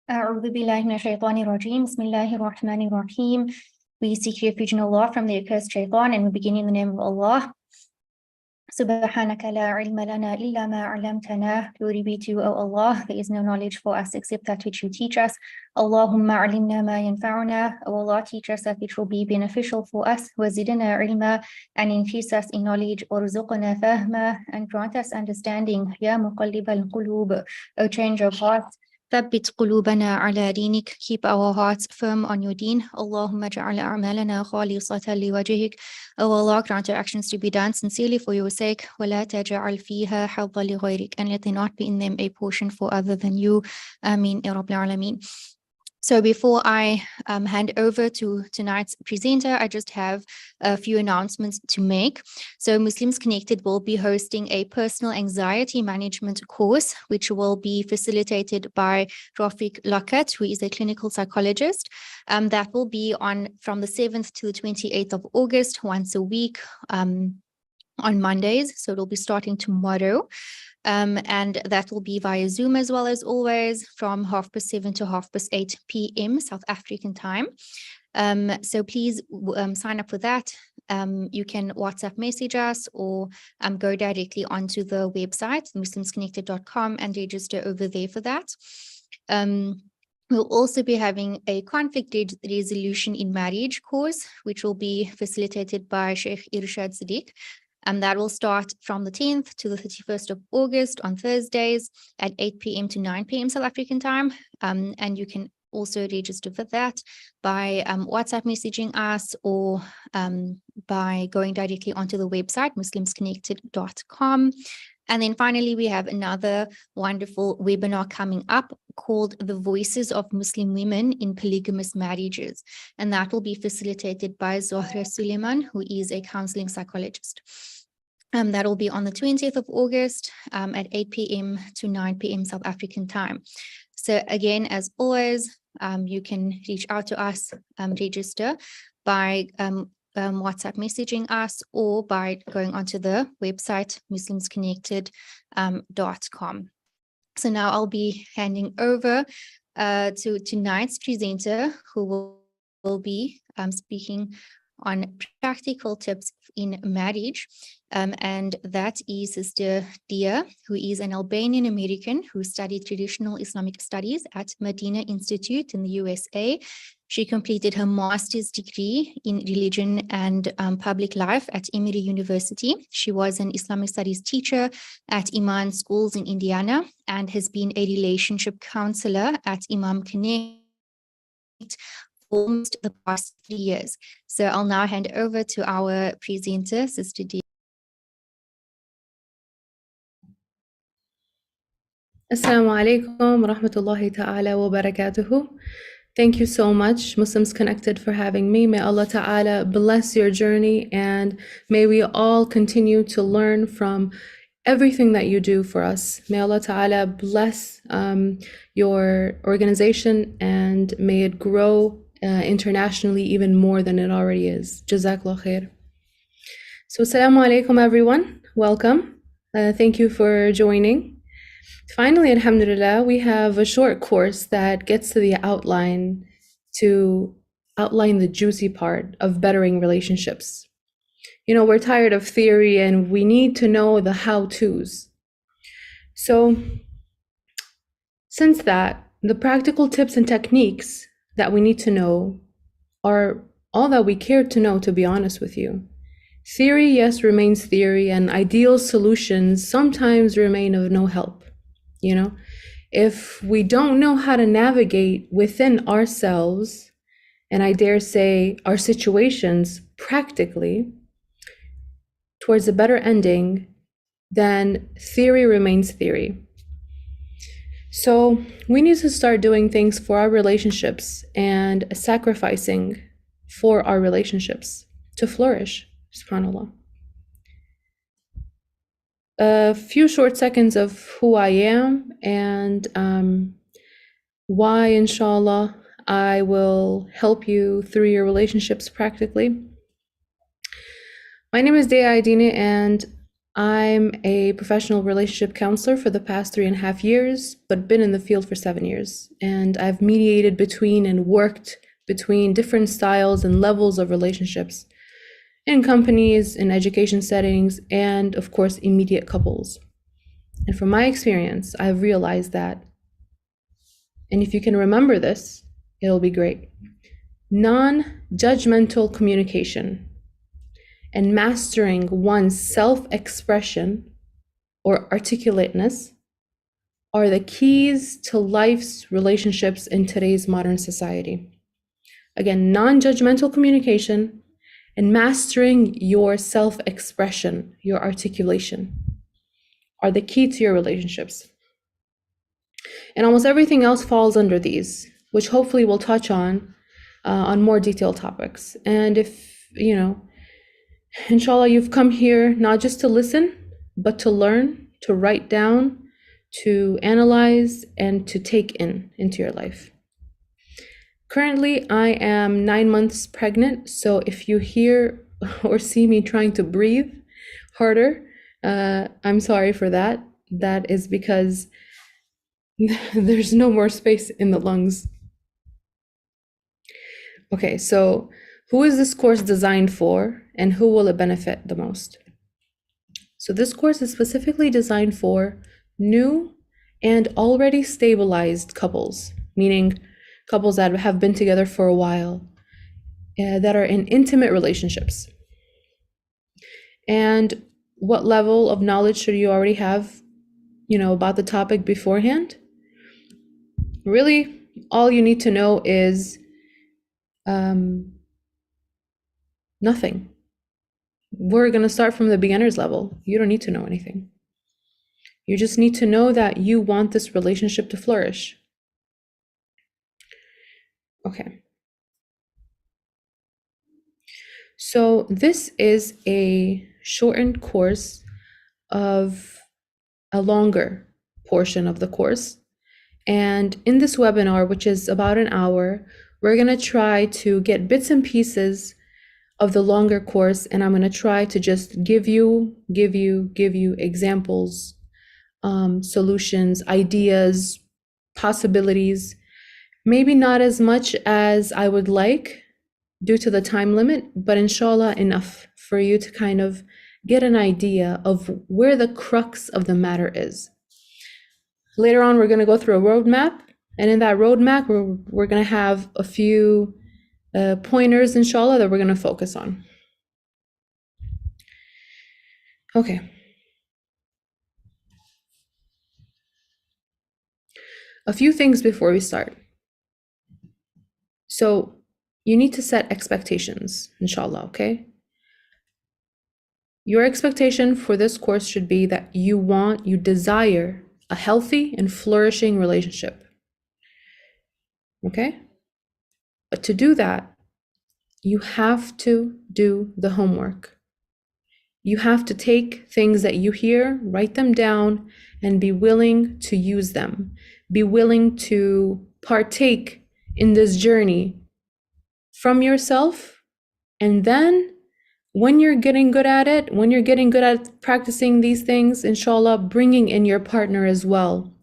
أعوذ بالله من الشيطان الرجيم. بسم الله الرحمن الرحيم. We seek refuge in Allah from the accursed shaitan, and we begin in the name of Allah. سبحانك لا علم لنا إلا ما علمتنا. Glory be to you, O Allah. There is no knowledge for us except that which you teach us. Allahumma علمنا ما ينفعنا. O Allah, teach us that which will be beneficial for us. وزدنا علما, and increase us in knowledge. وارزقنا فهما, and grant us understanding. يا مقلب القلوب, O change of hearts. ثبت قلوبنا على دينك. Keep our hearts firm on your deen. اللهم اجعل أعمالنا خالصة لوجهك. O Allah, grant our actions to be done sincerely for your sake. ولا تجعل فيها حظا لغيرك, and let there not be in them a portion for other than you. Ameen ya Rabbil Alameen. So before I hand over to tonight's presenter, I just have a few announcements to make. So Muslims Connected will be hosting a personal anxiety management course, which will be facilitated by Rafiq Lakat, who is a clinical psychologist. That will be on from the 7th to the 28th of August, once a week on Mondays. So it'll be starting tomorrow. And that will be via Zoom as well as always from 7:30 to 8:30 p.m. South African time. So please sign up for that. You can WhatsApp message us or go directly onto the website, muslimsconnected.com, and register over there for that. We'll also be having a conflict resolution in marriage course, which will be facilitated by Sheikh Irshad Siddiq. That will start from the 10th to the 31st of August on Thursdays at 8 p.m. to 9 p.m. South African time. And you can also register for that by WhatsApp messaging us or by going directly onto the website, muslimsconnected.com. And then finally, we have another wonderful webinar coming up called The Voices of Muslim Women in Polygamous Marriages. And that will be facilitated by Zohra Suleiman, who is a counseling psychologist. That will be on the 20th of August at 8 p.m. to 9 p.m. South African time. So again, as always, you can reach out to us, register by WhatsApp messaging us or by going onto the website muslimsconnected.com. So now I'll be handing over to tonight's presenter, who will be speaking on practical tips in marriage. And that is Sister Dia, who is an Albanian American who studied traditional Islamic studies at Medina Institute in the USA. She completed her master's degree in religion and public life at Emory University. She was an Islamic studies teacher at Iman schools in Indiana and has been a relationship counselor at Imam Connect for almost the past 3 years. So I'll now hand over to our presenter, Sister Dia. Assalamu alaikum wa rahmatullahi ta'ala wa barakatuhu. Thank you so much, Muslims Connected, for having me. May Allah ta'ala bless your journey, and may we all continue to learn from everything that you do for us. May Allah ta'ala bless your organization, and may it grow internationally even more than it already is. Jazakallah khair. So assalamu alaikum everyone, welcome. Thank you for joining. Finally, alhamdulillah, we have a short course that gets to the outline, to outline the juicy part of bettering relationships. You know, we're tired of theory and we need to know the how-tos. So since that, the practical tips and techniques that we need to know are all that we care to know, to be honest with you. Theory, yes, remains theory, and ideal solutions sometimes remain of no help. You know, if we don't know how to navigate within ourselves, and I dare say our situations practically towards a better ending, then theory remains theory. So we need to start doing things for our relationships and sacrificing for our relationships to flourish, subhanAllah. A few short seconds of who I am and why, inshallah, I will help you through your relationships practically. My name is Ajdini, and I'm a professional relationship counselor for the past 3.5 years, but been in the field for 7 years. And I've mediated between and worked between different styles and levels of relationships in companies, in education settings, and of course, immediate couples. And from my experience, I've realized that, and if you can remember this, it'll be great. Non-judgmental communication and mastering one's self-expression or articulateness are the keys to life's relationships in today's modern society. Again, non-judgmental communication and mastering your self-expression, your articulation, are the key to your relationships. And almost everything else falls under these, which hopefully we'll touch on more detailed topics. And if, inshallah, you've come here not just to listen, but to learn, to write down, to analyze, and to take into your life. Currently, I am 9 months pregnant, so if you hear or see me trying to breathe harder, I'm sorry for that. That is because there's no more space in the lungs. Okay, so who is this course designed for, and who will it benefit the most? So this course is specifically designed for new and already stabilized couples, meaning couples that have been together for a while, that are in intimate relationships. And what level of knowledge should you already have, about the topic beforehand? Really, all you need to know is nothing. We're going to start from the beginner's level. You don't need to know anything. You just need to know that you want this relationship to flourish. Okay. So this is a shortened course of a longer portion of the course. And in this webinar, which is about an hour, we're going to try to get bits and pieces of the longer course, and I'm going to try to just give you examples, solutions, ideas, possibilities. Maybe not as much as I would like due to the time limit, but inshallah enough for you to kind of get an idea of where the crux of the matter is. Later on, we're going to go through a roadmap, and in that roadmap, we're going to have a few pointers, inshallah, that we're going to focus on. Okay. A few things before we start. So you need to set expectations, inshallah, okay? Your expectation for this course should be that you desire a healthy and flourishing relationship, okay? But to do that, you have to do the homework. You have to take things that you hear, write them down, and be willing to use them. Be willing to partake in this journey from yourself. And then when you're getting good at it, when you're getting good at practicing these things, inshallah, bringing in your partner as well,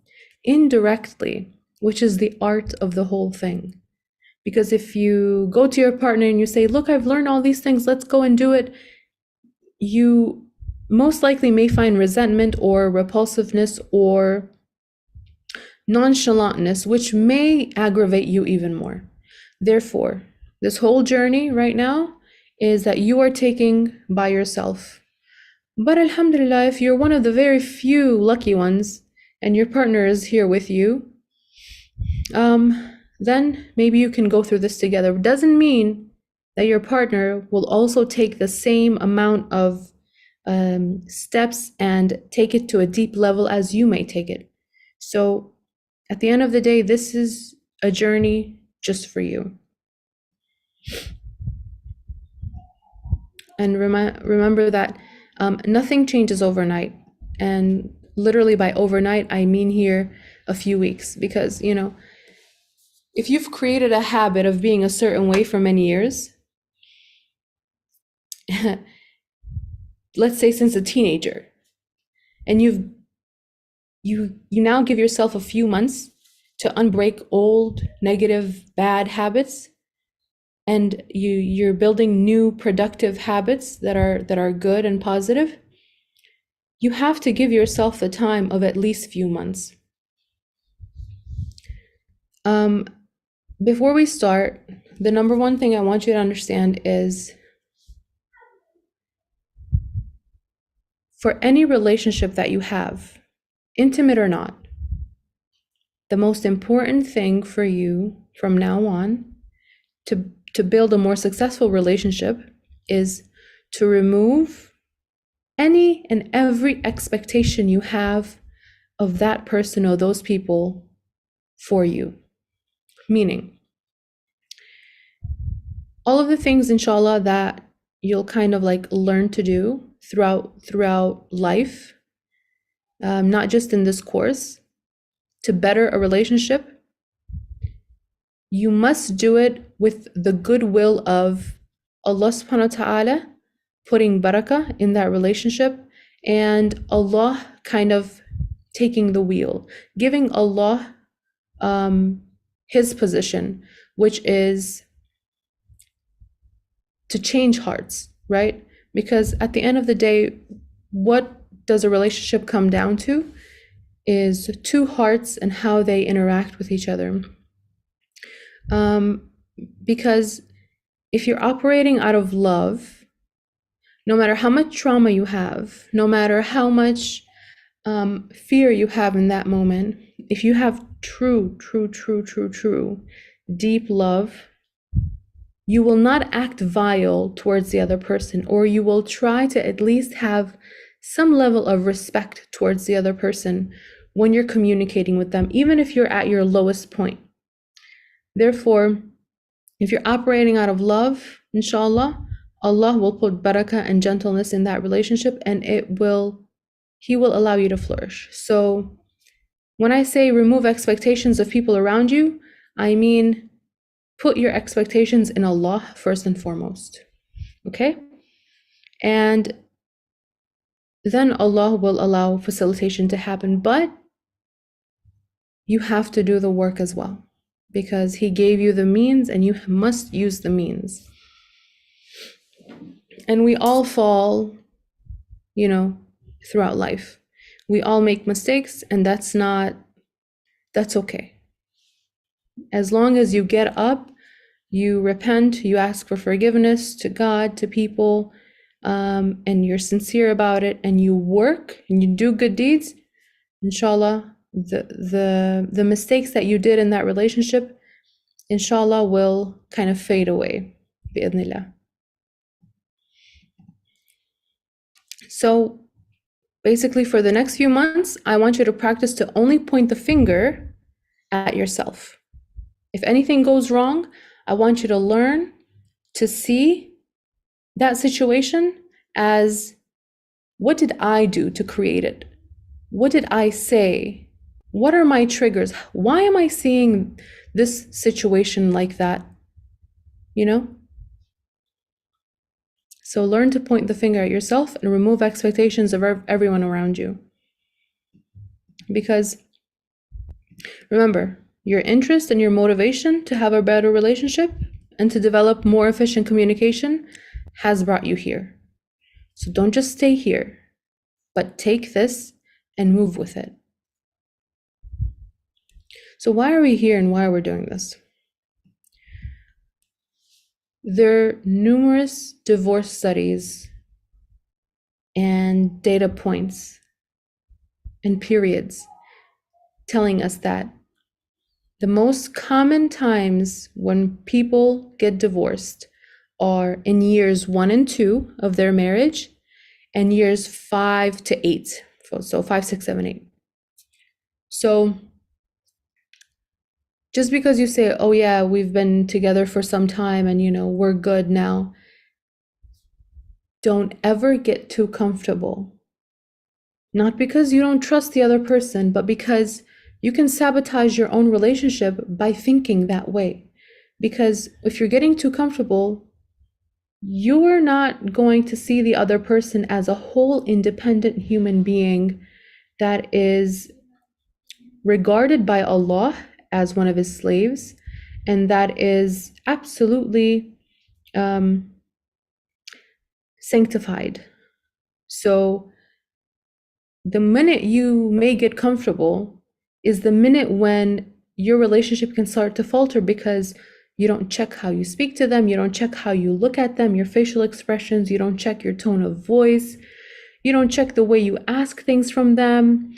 indirectly, which is the art of the whole thing. Because if you go to your partner and you say, look, I've learned all these things, let's go and do it, you most likely may find resentment or repulsiveness or nonchalantness, which may aggravate you even more. Therefore, this whole journey right now is that you are taking by yourself. But alhamdulillah, if you're one of the very few lucky ones and your partner is here with you, then maybe you can go through this together. It doesn't mean that your partner will also take the same amount of steps and take it to a deep level as you may take it. So at the end of the day, this is a journey just for you. And remember that nothing changes overnight. And literally by overnight, I mean here a few weeks, because, if you've created a habit of being a certain way for many years, let's say since a teenager, and you now give yourself a few months to unbreak old, negative, bad habits, and you're building new productive habits that are good and positive. You have to give yourself the time of at least few months. Before we start, the number one thing I want you to understand is, for any relationship that you have, intimate or not, the most important thing for you from now on to build a more successful relationship is to remove any and every expectation you have of that person or those people for you. Meaning, all of the things, inshallah, that you'll kind of like learn to do throughout life, not just in this course, to better a relationship, you must do it with the goodwill of Allah subhanahu wa ta'ala putting barakah in that relationship, and Allah kind of taking the wheel, giving Allah his position, which is to change hearts, right? Because at the end of the day, what does a relationship come down to is two hearts and how they interact with each other. Because if you're operating out of love, no matter how much trauma you have, no matter how much fear you have in that moment, if you have true, deep love, you will not act vile towards the other person, or you will try to at least have some level of respect towards the other person when you're communicating with them, even if you're at your lowest point. Therefore, if you're operating out of love, inshallah, Allah will put barakah and gentleness in that relationship, and He will allow you to flourish. So when I say remove expectations of people around you, I mean put your expectations in Allah first and foremost. Okay? And then Allah will allow facilitation to happen, but you have to do the work as well, because He gave you the means and you must use the means. And we all fall, throughout life. We all make mistakes, and that's okay. As long as you get up, you repent, you ask for forgiveness to God, to people, and you're sincere about it, and you work and you do good deeds, inshallah, the mistakes that you did in that relationship, inshallah, will kind of fade away, bi'idhnillah. So basically, for the next few months, I want you to practice to only point the finger at yourself. If anything goes wrong, I want you to learn to see that situation as, what did I do to create it? What did I say? What are my triggers? Why am I seeing this situation like that? So learn to point the finger at yourself and remove expectations of everyone around you. Because remember, your interest and your motivation to have a better relationship and to develop more efficient communication has brought you here. So don't just stay here, but take this and move with it. So why are we here and why we're doing this? There are numerous divorce studies and data points and periods telling us that the most common times when people get divorced are in years 1 and 2 of their marriage, and years 5 to 8. So 5, 6, 7, 8. So just because you say, oh yeah, we've been together for some time and we're good now, don't ever get too comfortable. Not because you don't trust the other person, but because you can sabotage your own relationship by thinking that way. Because if you're getting too comfortable, you're not going to see the other person as a whole independent human being that is regarded by Allah as one of his slaves, and that is absolutely sanctified. So the minute you may get comfortable is the minute when your relationship can start to falter, because you don't check how you speak to them, you don't check how you look at them, your facial expressions, you don't check your tone of voice, you don't check the way you ask things from them.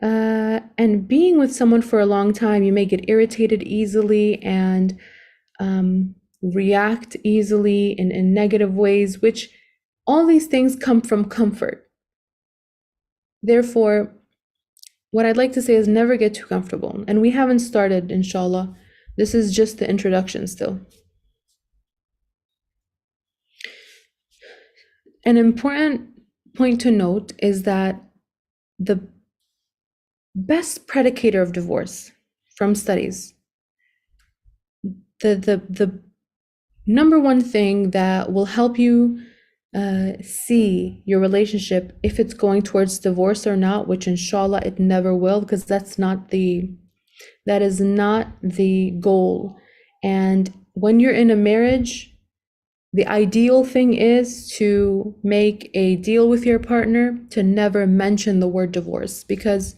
And being with someone for a long time, you may get irritated easily and react easily in negative ways, which all these things come from comfort. Therefore, what I'd like to say is never get too comfortable. And we haven't started, inshallah. This is just the introduction still. An important point to note is that the best predicator of divorce from studies, the number one thing that will help you see your relationship, if it's going towards divorce or not, which inshallah it never will, because that is not the goal. And when you're in a marriage, the ideal thing is to make a deal with your partner to never mention the word divorce, because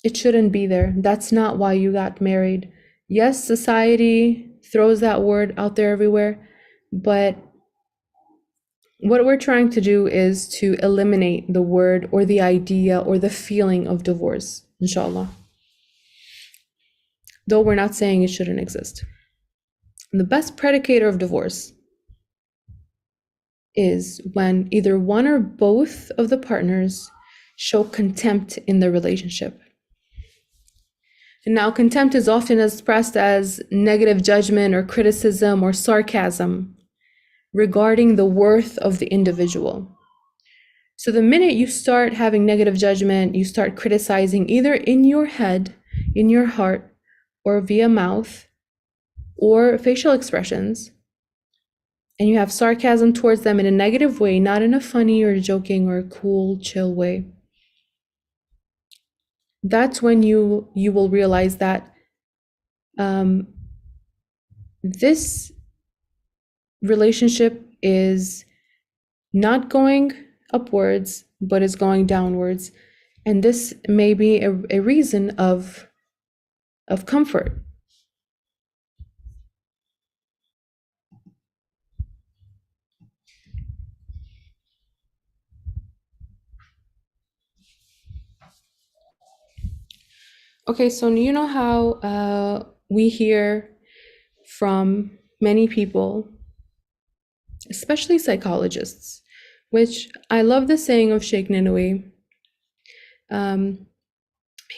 it shouldn't be there. That's not why you got married. Yes, society throws that word out there everywhere, but what we're trying to do is to eliminate the word or the idea or the feeling of divorce, inshallah. Though we're not saying it shouldn't exist. And the best predicator of divorce is when either one or both of the partners show contempt in the relationship. And now contempt is often expressed as negative judgment or criticism or sarcasm regarding the worth of the individual. So the minute you start having negative judgment, you start criticizing either in your head, in your heart, or via mouth or facial expressions, and you have sarcasm towards them in a negative way, not in a funny or joking or cool, chill way, that's when you will realize that this relationship is not going upwards, but is going downwards. And this may be a reason of comfort. Okay, so you know how we hear from many people, especially psychologists, which I love the saying of Sheikh Nanawi.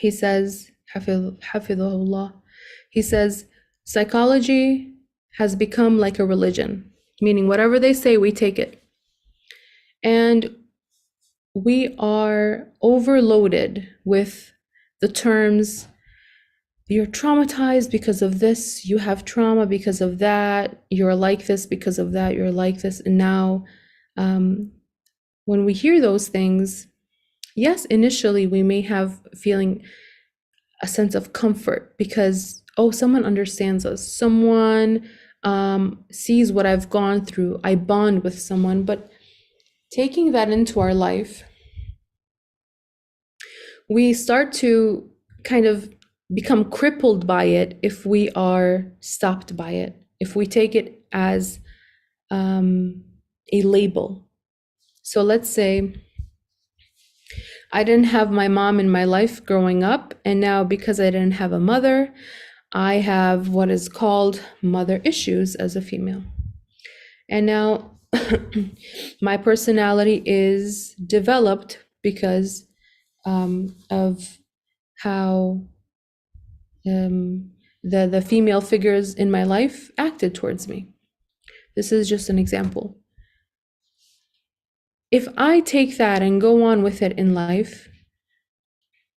He says, Hafidhullah, he says, psychology has become like a religion, meaning whatever they say, we take it. And we are overloaded with the terms, you're traumatized because of this, you have trauma because of that, you're like this because of that, you're like this. And now, when we hear those things, yes, initially we may have feeling a sense of comfort because, oh, someone understands us, someone sees what I've gone through, I bond with someone. But taking that into our life, we start to kind of become crippled by it if we are stopped by it, if we take it as a label. So let's say I didn't have my mom in my life growing up, and now because I didn't have a mother, I have what is called mother issues as a female. And now my personality is developed because of how the female figures in my life acted towards me. This is just an example. If I take that and go on with it in life,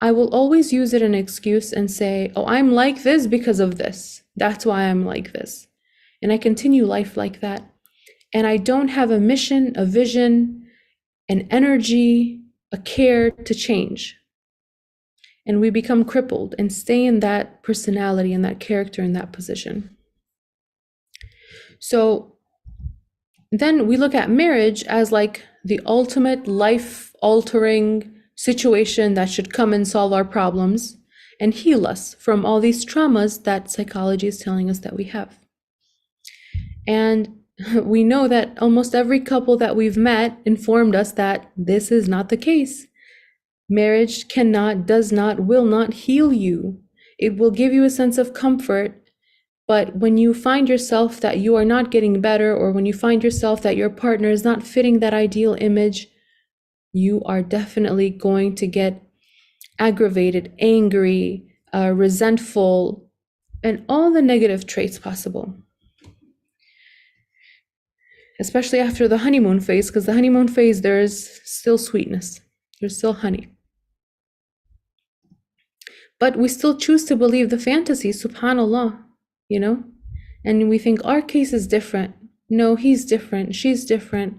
I will always use it as an excuse and say, oh, I'm like this because of this. That's why I'm like this. And I continue life like that. And I don't have a mission, a vision, an energy, a care to change. and we become crippled and stay in that personality and that character in that position. So then we look at marriage as like the ultimate life-altering situation that should come and solve our problems and heal us from all these traumas that psychology is telling us that we have. And we know that almost every couple that we've met informed us that this is not the case. Marriage cannot, does not, will not heal you. It will give you a sense of comfort, but when you find yourself that you are not getting better, or when you find yourself that your partner is not fitting that ideal image, you are definitely going to get aggravated, angry, resentful, and all the negative traits possible. Especially after the honeymoon phase, because the honeymoon phase, there's still sweetness, there's still honey. But we still choose to believe the fantasy, subhanAllah, you know? And we think our case is different. No, he's different, she's different.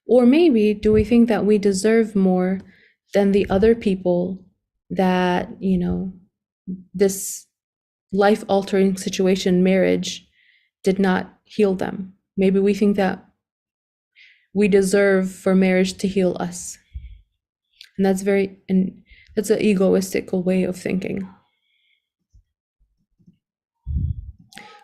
Or maybe do we think that we deserve more than the other people that, you know, this life-altering situation, marriage, did not heal them. Maybe we think that we deserve for marriage to heal us. And that's an egoistical way of thinking.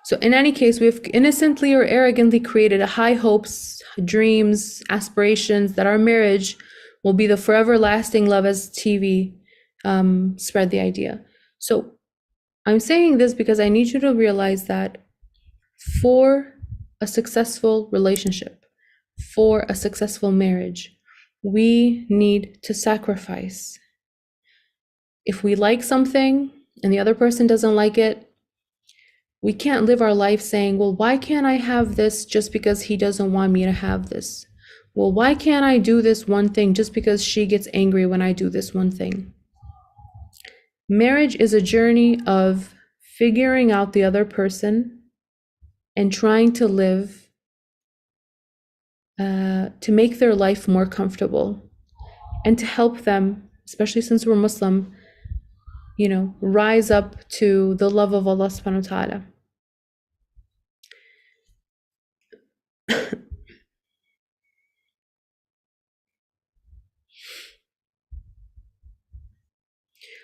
So in any case, we've innocently or arrogantly created high hopes, dreams, aspirations that our marriage will be the forever lasting love, as TV spread the idea. So I'm saying this because I need you to realize that for a successful relationship, for a successful marriage, we need to sacrifice. If we like something and the other person doesn't like it, we can't live our life saying, well, why can't I have this just because he doesn't want me to have this? Well, why can't I do this one thing just because she gets angry when I do this one thing? Marriage is a journey of figuring out the other person and trying to live to make their life more comfortable and to help them, especially since we're Muslim, you know, rise up to the love of Allah subhanahu wa ta'ala.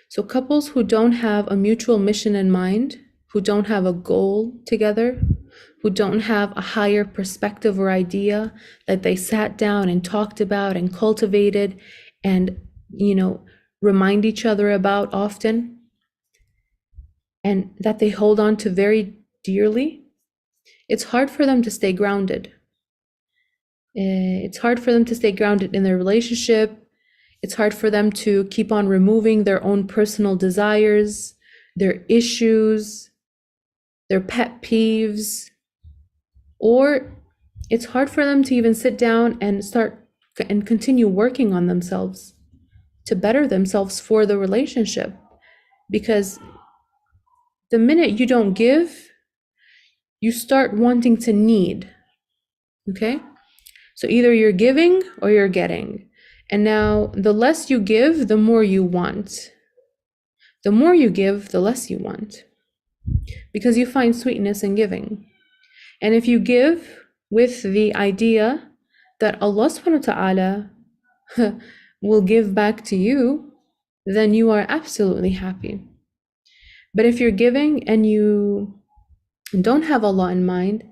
So couples who don't have a mutual mission in mind, who don't have a goal together, who don't have a higher perspective or idea that they sat down and talked about and cultivated and, you know, remind each other about often, and that they hold on to very dearly, it's hard for them to stay grounded. It's hard for them to stay grounded in their relationship. It's hard for them to keep on removing their own personal desires, their issues, their pet peeves, or it's hard for them to even sit down and start and continue working on themselves to better themselves for the relationship. Because the minute you don't give, you start wanting to need, okay? So either you're giving or you're getting. And now the less you give, the more you want. The more you give, the less you want. Because you find sweetness in giving. And if you give with the idea that Allah subhanahu wa ta'ala will give back to you, then you are absolutely happy. But if you're giving and you don't have Allah in mind,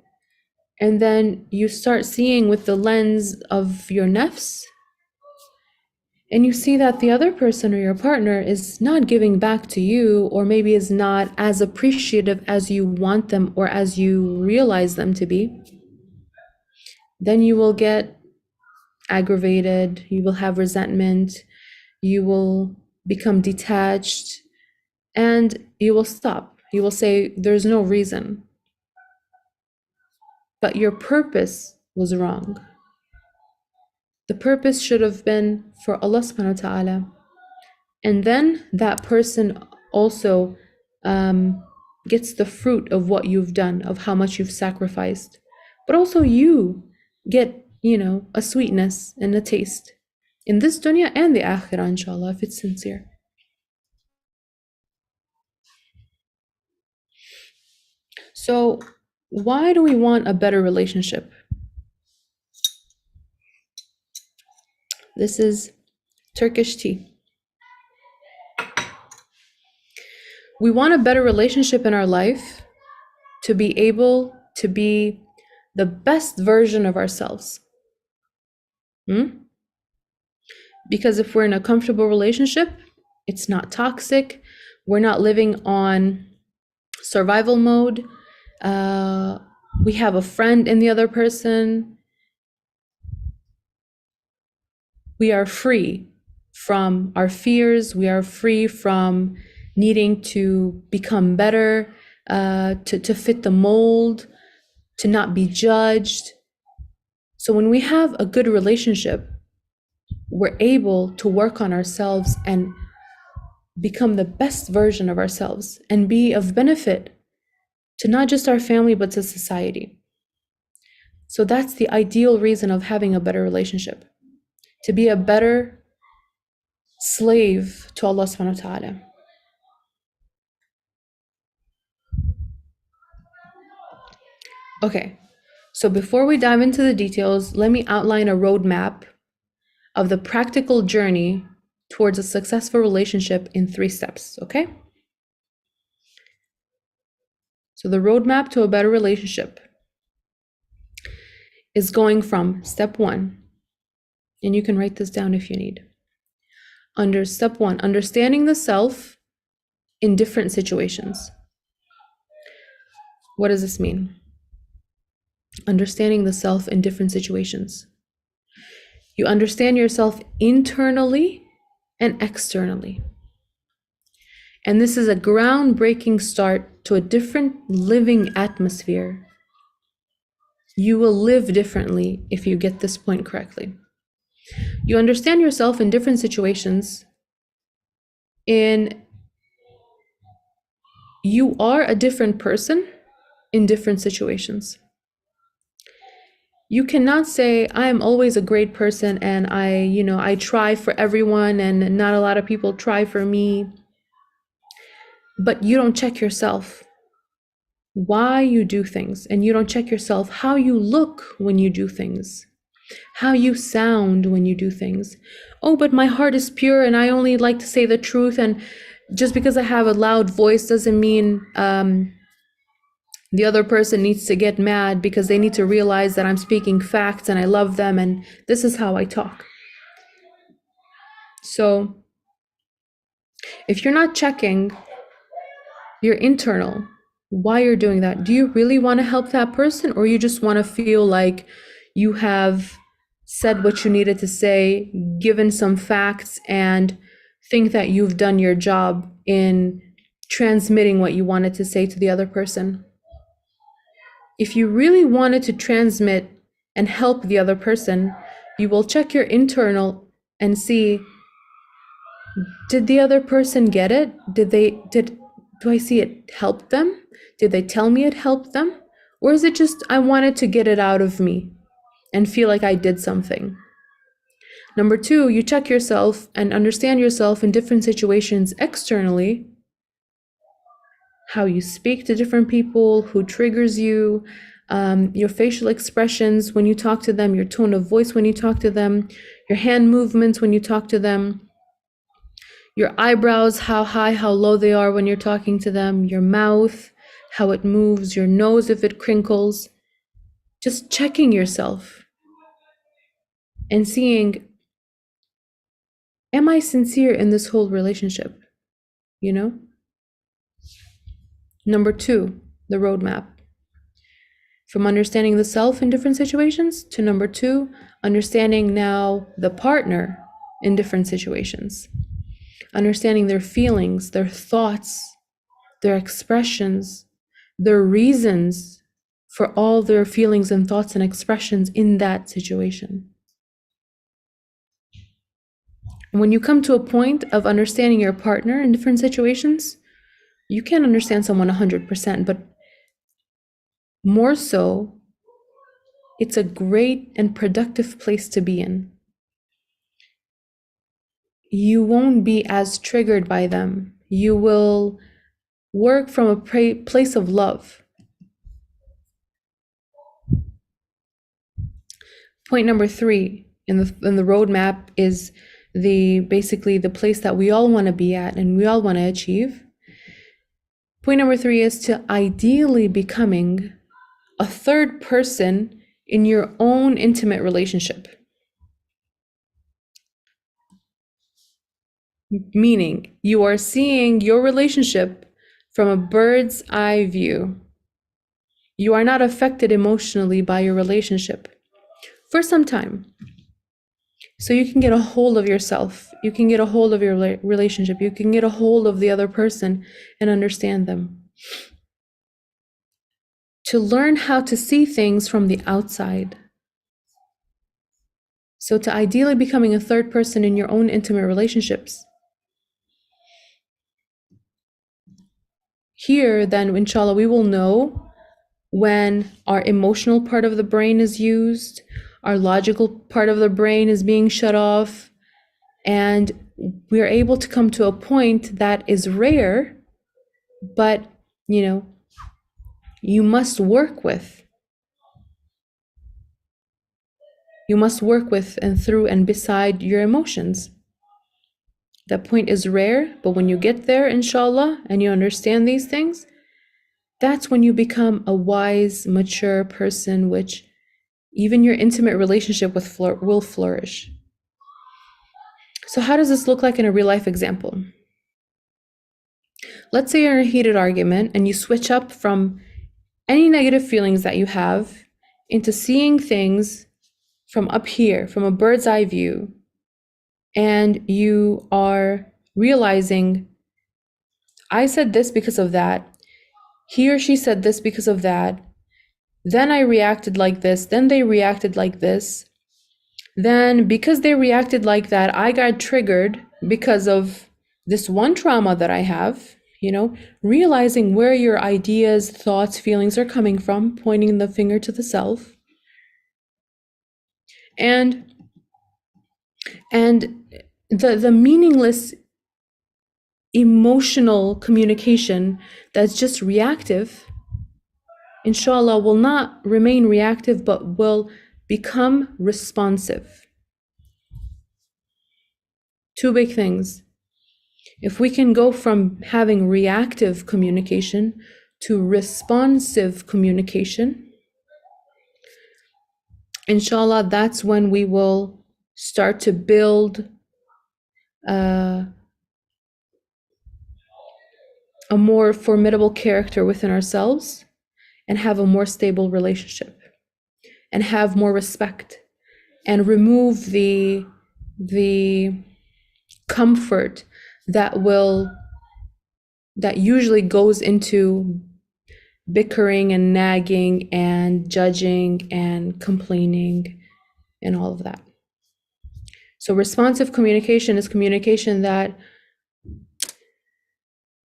and then you start seeing with the lens of your nafs, and you see that the other person or your partner is not giving back to you, or maybe is not as appreciative as you want them or as you realize them to be, then you will get aggravated, you will have resentment, you will become detached, and you will stop. You will say, there's no reason. But your purpose was wrong. The purpose should have been for Allah subhanahu wa ta'ala. And then that person also gets the fruit of what you've done, of how much you've sacrificed. But also you get, you know, a sweetness and a taste in this dunya and the akhirah, inshallah, if it's sincere. So, why do we want a better relationship? This is Turkish tea. We want a better relationship in our life to be able to be the best version of ourselves. Because if we're in a comfortable relationship, it's not toxic. We're not living on survival mode. We have a friend in the other person. We are free from our fears. We are free from needing to become better, to fit the mold, to not be judged. So when we have a good relationship, we're able to work on ourselves and become the best version of ourselves and be of benefit to not just our family, but to society. So that's the ideal reason of having a better relationship, to be a better slave to Allah subhanahu wa ta'ala. Okay, so before we dive into the details, let me outline a roadmap of the practical journey towards a successful relationship in 3 steps, okay? So the roadmap to a better relationship is going from step 1, and you can write this down if you need. Under step 1, understanding the self in different situations. What does this mean? Understanding the self in different situations. You understand yourself internally and externally. And this is a groundbreaking start to a different living atmosphere. You will live differently if you get this point correctly. You understand yourself in different situations. You are a different person in different situations. You cannot say, I am always a great person and I try for everyone and not a lot of people try for me. But you don't check yourself why you do things, and you don't check yourself how you look when you do things, how you sound when you do things. Oh, but my heart is pure and I only like to say the truth, and just because I have a loud voice doesn't mean the other person needs to get mad, because they need to realize that I'm speaking facts and I love them and this is how I talk. So if you're not checking your internal, why you're doing that, do you really want to help that person, or you just want to feel like you have said what you needed to say, given some facts, and think that you've done your job in transmitting what you wanted to say to the other person? If you really wanted to transmit and help the other person, you will check your internal and see, did the other person get it? Do I see it help them? Did they tell me it helped them? Or is it just I wanted to get it out of me and feel like I did something? Number 2, you check yourself and understand yourself in different situations externally. How you speak to different people, who triggers you, your facial expressions when you talk to them, your tone of voice when you talk to them, your hand movements when you talk to them, your eyebrows, how high, how low they are when you're talking to them, your mouth, how it moves, your nose if it crinkles. Just checking yourself and seeing, am I sincere in this whole relationship? Number 2, the roadmap. From understanding the self in different situations to number 2, understanding now the partner in different situations. Understanding their feelings, their thoughts, their expressions, their reasons for all their feelings and thoughts and expressions in that situation. When you come to a point of understanding your partner in different situations, you can't understand someone 100%, but more so, it's a great and productive place to be in. You won't be as triggered by them. You will work from a place of love. Point number 3 in the roadmap is basically the place that we all want to be at and we all want to achieve. Point number 3 is to ideally becoming a third person in your own intimate relationship. Meaning, you are seeing your relationship from a bird's eye view. You are not affected emotionally by your relationship for some time. So you can get a hold of yourself. You can get a hold of your relationship. You can get a hold of the other person and understand them. To learn how to see things from the outside. So to ideally becoming a third person in your own intimate relationships. Here, then, inshallah, we will know when our emotional part of the brain is used, our logical part of the brain is being shut off, and we are able to come to a point that is rare, but, you must work with. You must work with and through and beside your emotions. That point is rare, but when you get there, inshallah, and you understand these things, that's when you become a wise, mature person, which even your intimate relationship will flourish. So how does this look like in a real life example? Let's say you're in a heated argument and you switch up from any negative feelings that you have into seeing things from up here, from a bird's eye view, and you are realizing, I said this because of that, he or she said this because of that, then I reacted like this, then they reacted like this, then because they reacted like that, I got triggered because of this one trauma that I have, realizing where your ideas, thoughts, feelings are coming from, pointing the finger to the self. And the meaningless emotional communication that's just reactive, inshallah, will not remain reactive, but will become responsive. Two big things. If we can go from having reactive communication to responsive communication, inshallah, that's when we will start to build a more formidable character within ourselves and have a more stable relationship and have more respect and remove the comfort that usually goes into bickering and nagging and judging and complaining and all of that. So responsive communication is communication that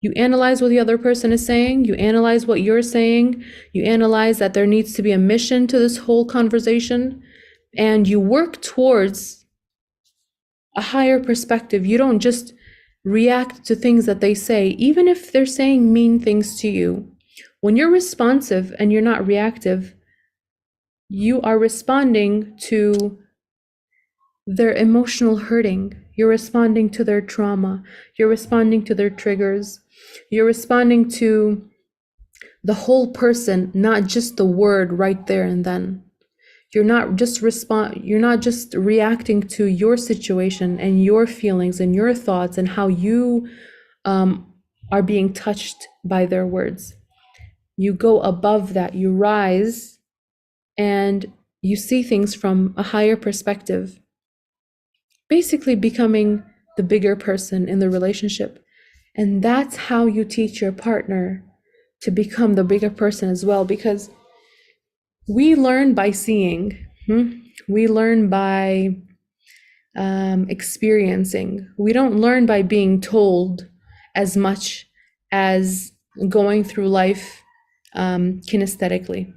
you analyze what the other person is saying, you analyze what you're saying, you analyze that there needs to be a mission to this whole conversation, and you work towards a higher perspective. You don't just react to things that they say, even if they're saying mean things to you. When you're responsive and you're not reactive, you are responding to their emotional hurting. You're responding to their trauma. You're responding to their triggers. You're responding to the whole person, not just the word right there and then. You're not just reacting to your situation and your feelings and your thoughts and how you are being touched by their words. You go above that, you rise, and you see things from a higher perspective, basically becoming the bigger person in the relationship. And that's how you teach your partner to become the bigger person as well, because we learn by seeing, we learn by experiencing. We don't learn by being told as much as going through life kinesthetically.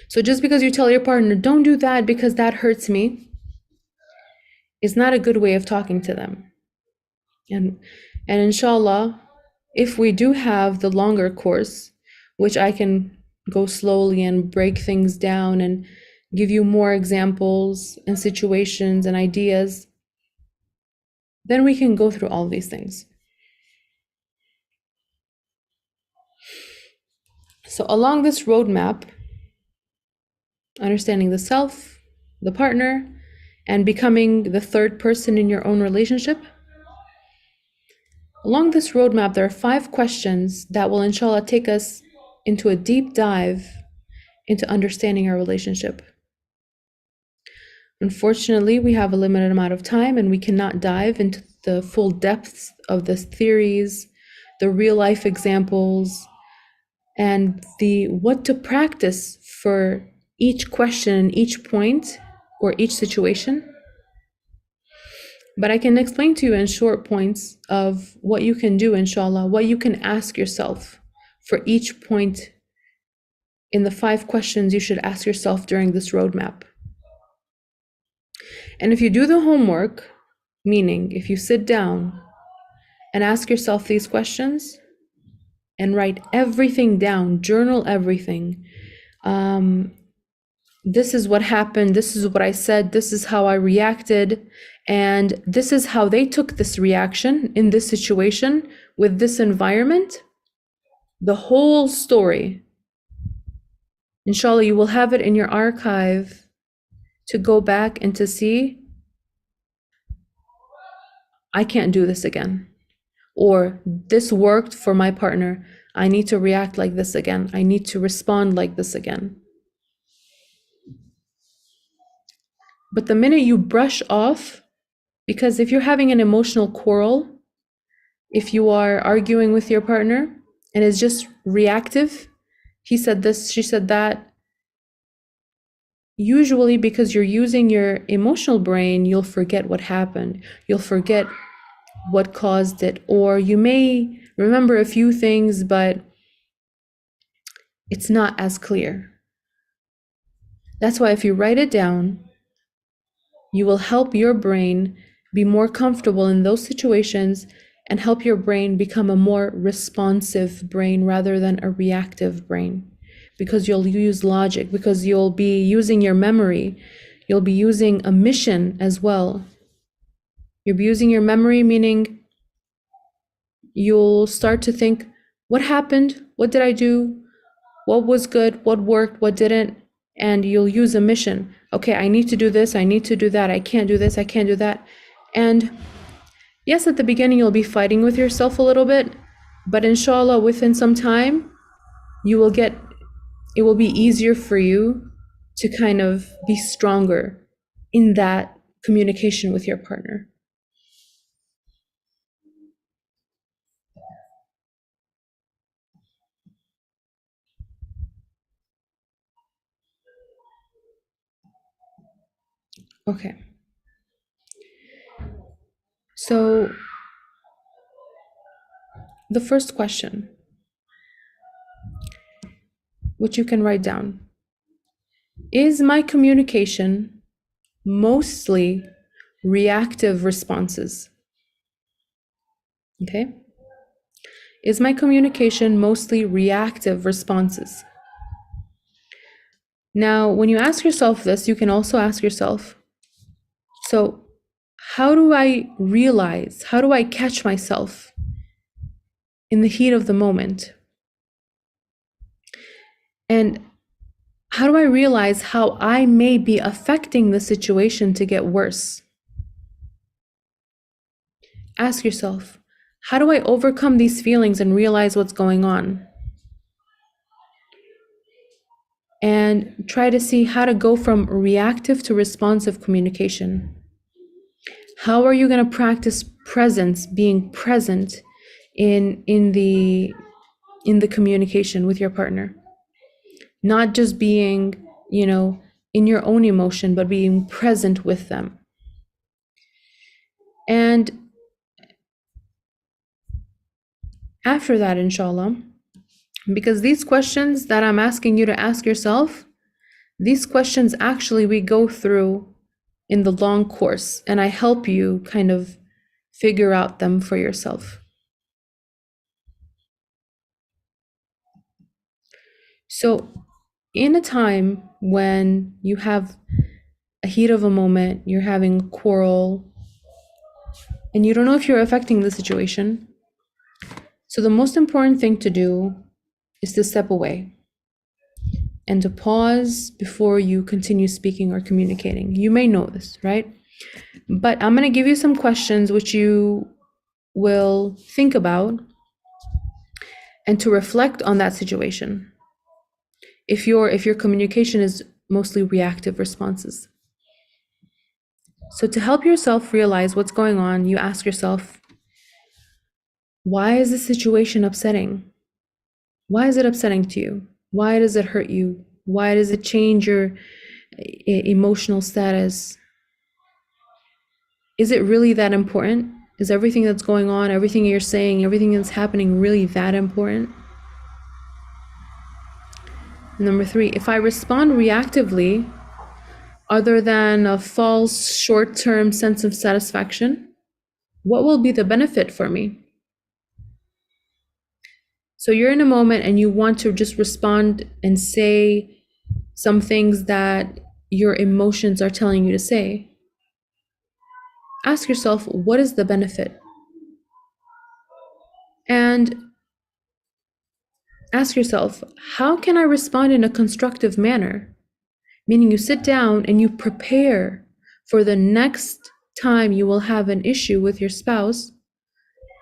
So just because you tell your partner, don't do that because that hurts me, is not a good way of talking to them. And inshallah, if we do have the longer course, which I can go slowly and break things down and give you more examples and situations and ideas, then we can go through all these things. So along this roadmap, understanding the self, the partner, and becoming the third person in your own relationship, along this roadmap, there are 5 questions that will, inshallah, take us into a deep dive into understanding our relationship. Unfortunately, we have a limited amount of time and we cannot dive into the full depths of the theories, the real life examples, and the what to practice for each question, each point, or each situation. But I can explain to you in short points of what you can do, inshallah, what you can ask yourself for each point in the 5 questions you should ask yourself during this roadmap. And if you do the homework, meaning if you sit down and ask yourself these questions and write everything down, journal everything, this is what happened, this is what I said, this is how I reacted, and this is how they took this reaction in this situation with this environment, the whole story. Inshallah, you will have it in your archive to go back and to see, I can't do this again. Or this worked for my partner. I need to react like this again. I need to respond like this again. But the minute you brush off, because if you're having an emotional quarrel, if you are arguing with your partner and it's just reactive, he said this, she said that, usually because you're using your emotional brain, you'll forget what happened. You'll forget what caused it, or you may remember a few things, but it's not as clear. That's why if you write it down, you will help your brain be more comfortable in those situations and help your brain become a more responsive brain rather than a reactive brain, because you'll use logic, because you'll be using your memory, you'll be using a mission as well. You'll be using your memory, meaning you'll start to think, what happened? What did I do? What was good? What worked? What didn't? And you'll use a mission. Okay, I need to do this. I need to do that. I can't do this. I can't do that. And yes, at the beginning, you'll be fighting with yourself a little bit, but inshallah, within some time, it will be easier for you to kind of be stronger in that communication with your partner. Okay. So the first question, which you can write down, is my communication mostly reactive responses? Okay. Is my communication mostly reactive responses? Now, when you ask yourself this, you can also ask yourself, so how do I realize, how do I catch myself in the heat of the moment? And how do I realize how I may be affecting the situation to get worse? Ask yourself, how do I overcome these feelings and realize what's going on? And try to see how to go from reactive to responsive communication. How are you going to practice presence, being present in the communication with your partner? Not just being, in your own emotion, but being present with them. And after that, inshallah, because these questions that I'm asking you to ask yourself, these questions actually we go through in the long course, and I help you kind of figure out them for yourself. So in a time when you have a heat of a moment, you're having a quarrel, and you don't know if you're affecting the situation. So the most important thing to do is to step away and to pause before you continue speaking or communicating. You may know this, right? But I'm going to give you some questions which you will think about and to reflect on that situation. If your communication is mostly reactive responses. So to help yourself realize what's going on, you ask yourself, why is this situation upsetting? Why is it upsetting to you? Why does it hurt you? Why does it change your emotional status? Is it really that important? Is everything that's going on, everything you're saying, everything that's happening really that important? Number 3, if I respond reactively, other than a false short-term sense of satisfaction, what will be the benefit for me? So you're in a moment and you want to just respond and say some things that your emotions are telling you to say. Ask yourself, what is the benefit? And ask yourself, how can I respond in a constructive manner? Meaning you sit down and you prepare for the next time you will have an issue with your spouse.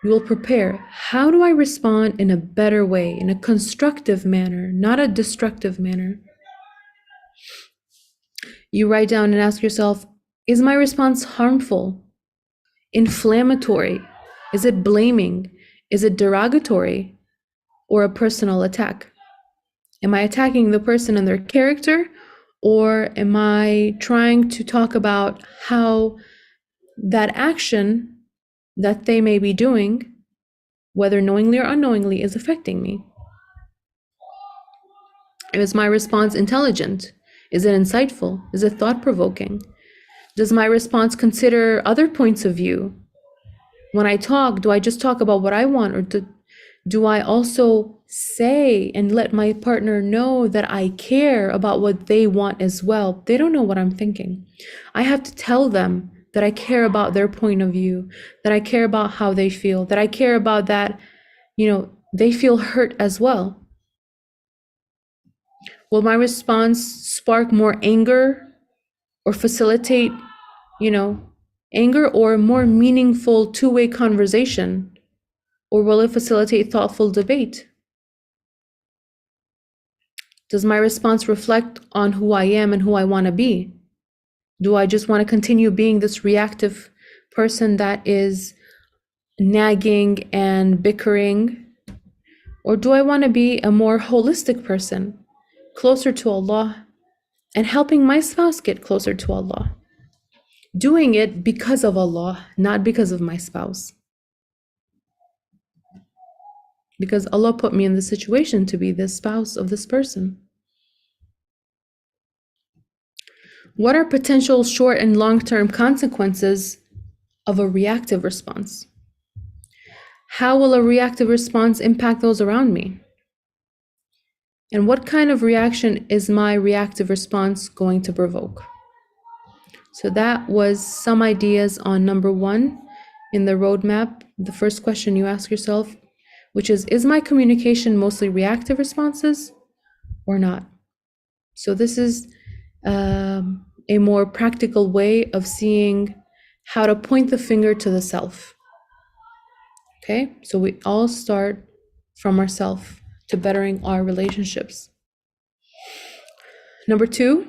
You will prepare. How do I respond in a better way, in a constructive manner, not a destructive manner? You write down and ask yourself, is my response harmful, inflammatory? Is it blaming? Is it derogatory or a personal attack? Am I attacking the person and their character, or am I trying to talk about how that action that they may be doing, whether knowingly or unknowingly, is affecting me? Is my response intelligent? Is it insightful? Is it thought-provoking? Does my response consider other points of view? When I talk, do I just talk about what I want, or do I also say and let my partner know that I care about what they want as well? They don't know what I'm thinking. I have to tell them that I care about their point of view, that I care about how they feel, that I care about that, they feel hurt as well. Will my response spark more anger or facilitate, anger, or more meaningful two-way conversation? Or will it facilitate thoughtful debate? Does my response reflect on who I am and who I want to be? Do I just want to continue being this reactive person that is nagging and bickering? Or do I want to be a more holistic person, closer to Allah, and helping my spouse get closer to Allah? Doing it because of Allah, not because of my spouse. Because Allah put me in the situation to be the spouse of this person. What are potential short and long-term consequences of a reactive response? How will a reactive response impact those around me? And what kind of reaction is my reactive response going to provoke? So that was some ideas on number 1 in the roadmap, the first question you ask yourself, which is my communication mostly reactive responses or not? So this is a more practical way of seeing how to point the finger to the self. Okay, so we all start from ourself to bettering our relationships. Number 2,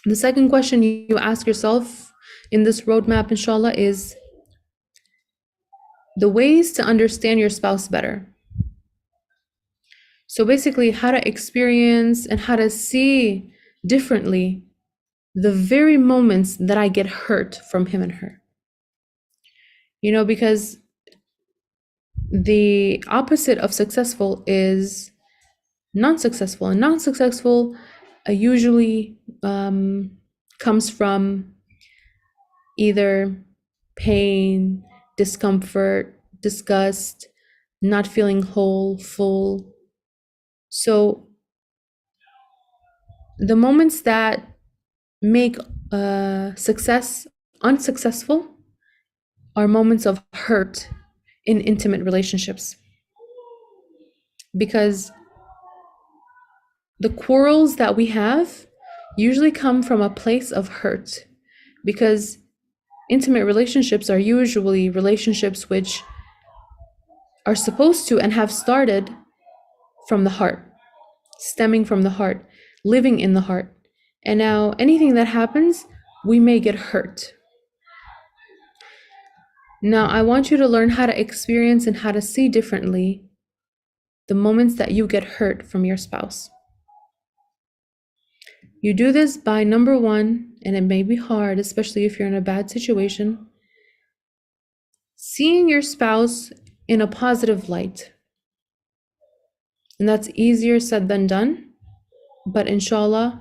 the second question you ask yourself in this roadmap, inshallah, is the ways to understand your spouse better. So basically, how to experience and how to see differently the very moments that I get hurt from him and her. Because the opposite of successful is non-successful, and non-successful usually comes from either pain, discomfort, disgust, not feeling whole, full. So The moments that make success unsuccessful are moments of hurt in intimate relationships, because the quarrels that we have usually come from a place of hurt, because intimate relationships are usually relationships which are supposed to and have started from the heart, stemming from the heart, living in the heart. And now anything that happens, we may get hurt. Now I want you to learn how to experience and how to see differently the moments that you get hurt from your spouse. You do this by, number one, and it may be hard, especially if you're in a bad situation, seeing your spouse in a positive light. And that's easier said than done, but inshallah,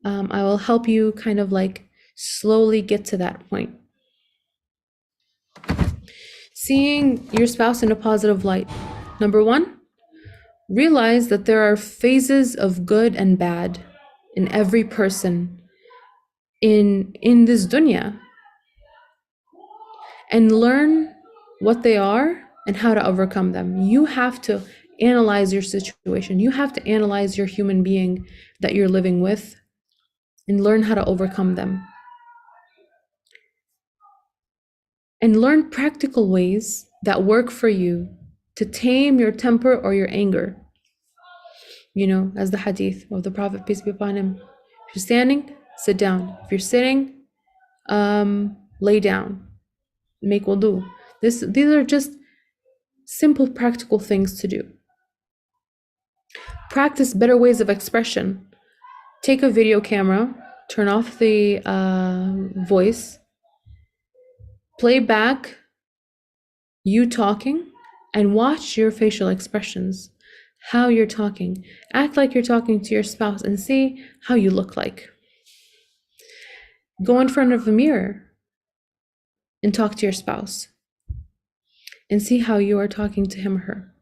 I will help you kind of like slowly get to that point. Seeing your spouse in a positive light. Number one, realize that there are phases of good and bad in every person in this dunya, and learn what they are and how to overcome them. You have to analyze your situation. You have to analyze your human being that you're living with and learn how to overcome them. And learn practical ways that work for you to tame your temper or your anger. You know, as the hadith of the Prophet, peace be upon him, if you're standing, sit down. If you're sitting, lay down. Make wudu. These are just simple practical things to do. Practice better ways of expression. Take a video camera, turn off the voice, play back you talking, and watch your facial expressions, how you're talking. Act like you're talking to your spouse and see how you look like. Go in front of a mirror and talk to your spouse and see how you are talking to him or her.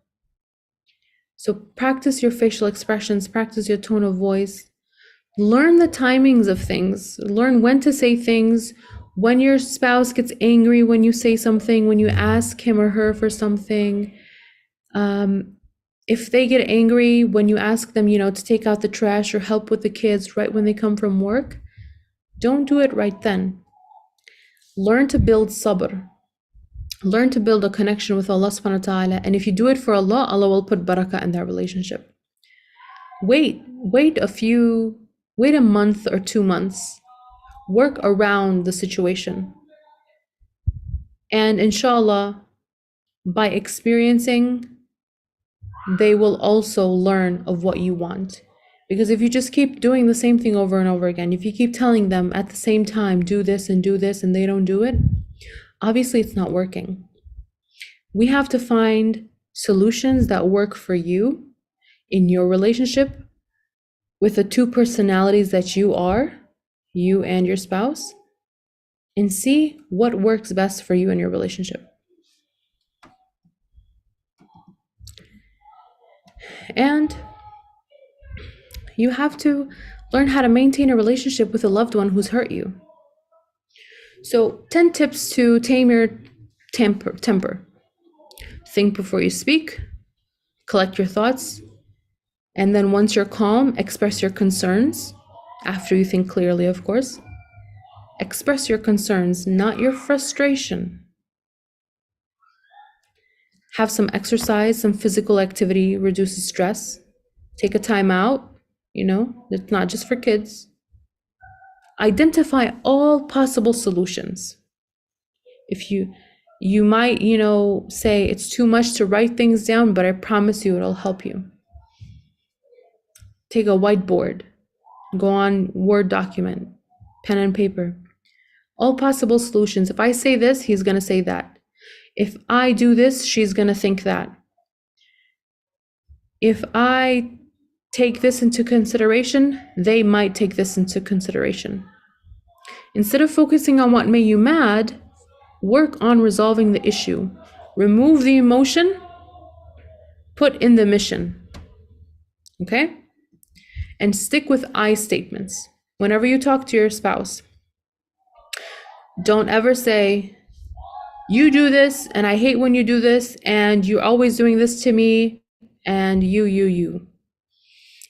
So practice your facial expressions, practice your tone of voice, learn the timings of things, learn when to say things, when your spouse gets angry when you say something, when you ask him or her for something. If they get angry when you ask them, to take out the trash or help with the kids right when they come from work, don't do it right then. Learn to build sabr. Learn to build a connection with Allah subhanahu wa ta'ala. And if you do it for Allah, Allah will put barakah in that relationship. Wait a month or 2 months. Work around the situation. And inshallah, by experiencing, they will also learn of what you want. Because if you just keep doing the same thing over and over again, if you keep telling them at the same time, do this, and they don't do it, obviously it's not working. We have to find solutions that work for you in your relationship with the two personalities that you are, you and your spouse, and see what works best for you in your relationship. And you have to learn how to maintain a relationship with a loved one who's hurt you. So 10 tips to tame your temper. Think before you speak, collect your thoughts, and then once you're calm, express your concerns, after you think clearly, of course. Express your concerns, not your frustration. Have some exercise, some physical activity reduces stress. Take a time out, it's not just for kids. Identify all possible solutions. If you might, say it's too much to write things down, but I promise you it'll help you. Take a whiteboard, go on Word document, pen and paper. All possible solutions. If I say this, he's going to say that. If I do this, she's going to think that. If I take this into consideration, they might take this into consideration. Instead of focusing on what made you mad, work on resolving the issue. Remove the emotion, put in the mission. Okay? And stick with I statements. Whenever you talk to your spouse, don't ever say, you do this, and I hate when you do this, and you're always doing this to me, and you.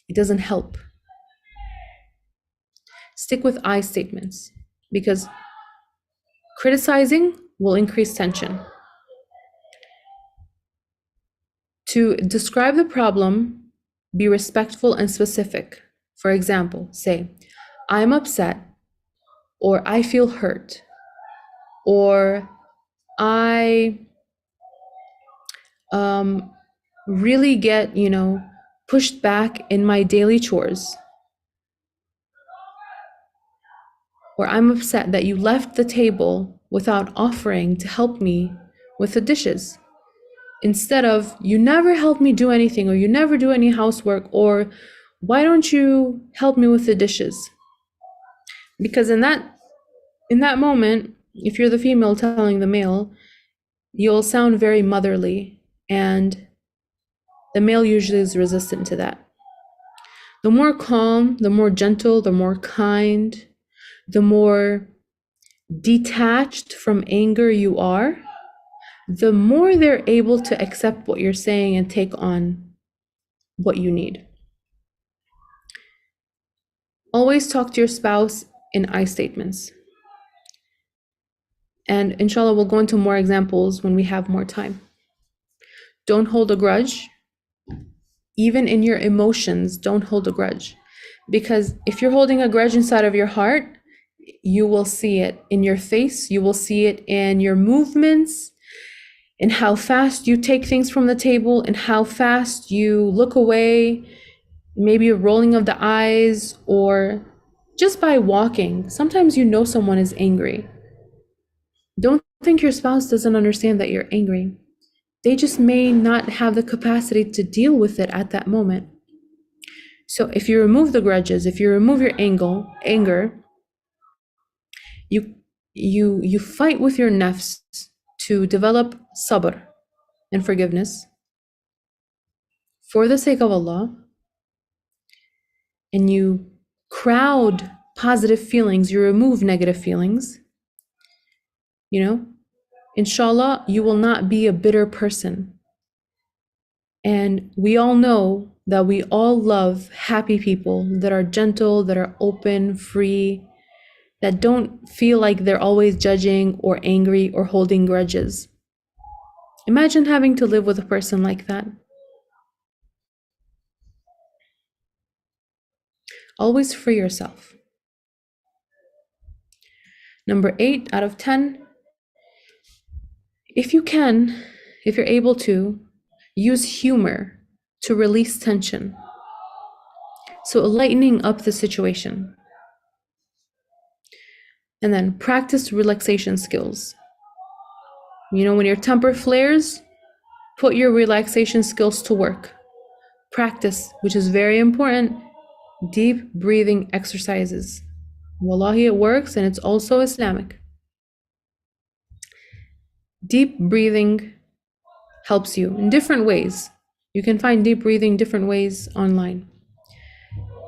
It doesn't help. Stick with I statements, because criticizing will increase tension. To describe the problem, be respectful and specific. For example, say, I'm upset, or I feel hurt, or I really get, pushed back in my daily chores, or I'm upset that you left the table without offering to help me with the dishes. Instead of, you never help me do anything, or you never do any housework, or why don't you help me with the dishes? Because in that moment, if you're the female telling the male, you'll sound very motherly, and the male usually is resistant to that. The more calm, the more gentle, the more kind, the more detached from anger you are, the more they're able to accept what you're saying and take on what you need. Always talk to your spouse in I statements. And inshallah, we'll go into more examples when we have more time. Don't hold a grudge. Even in your emotions, don't hold a grudge. Because if you're holding a grudge inside of your heart, you will see it in your face, you will see it in your movements, in how fast you take things from the table, and how fast you look away, maybe a rolling of the eyes, or just by walking. Sometimes you know someone is angry. Don't think your spouse doesn't understand that you're angry. They just may not have the capacity to deal with it at that moment. So if you remove the grudges, if you remove your anger, you fight with your nafs to develop sabr and forgiveness for the sake of Allah, and you crowd positive feelings, you remove negative feelings, inshallah, you will not be a bitter person. And we all know that we all love happy people that are gentle, that are open, free, that don't feel like they're always judging or angry or holding grudges. Imagine having to live with a person like that. Always free yourself. Number 8 out of 10, if you're able to, use humor to release tension. So lightening up the situation. And then practice relaxation skills. When your temper flares, put your relaxation skills to work. Practice, which is very important, deep breathing exercises. Wallahi, it works, and it's also Islamic. Deep breathing helps you in different ways. You can find deep breathing different ways online.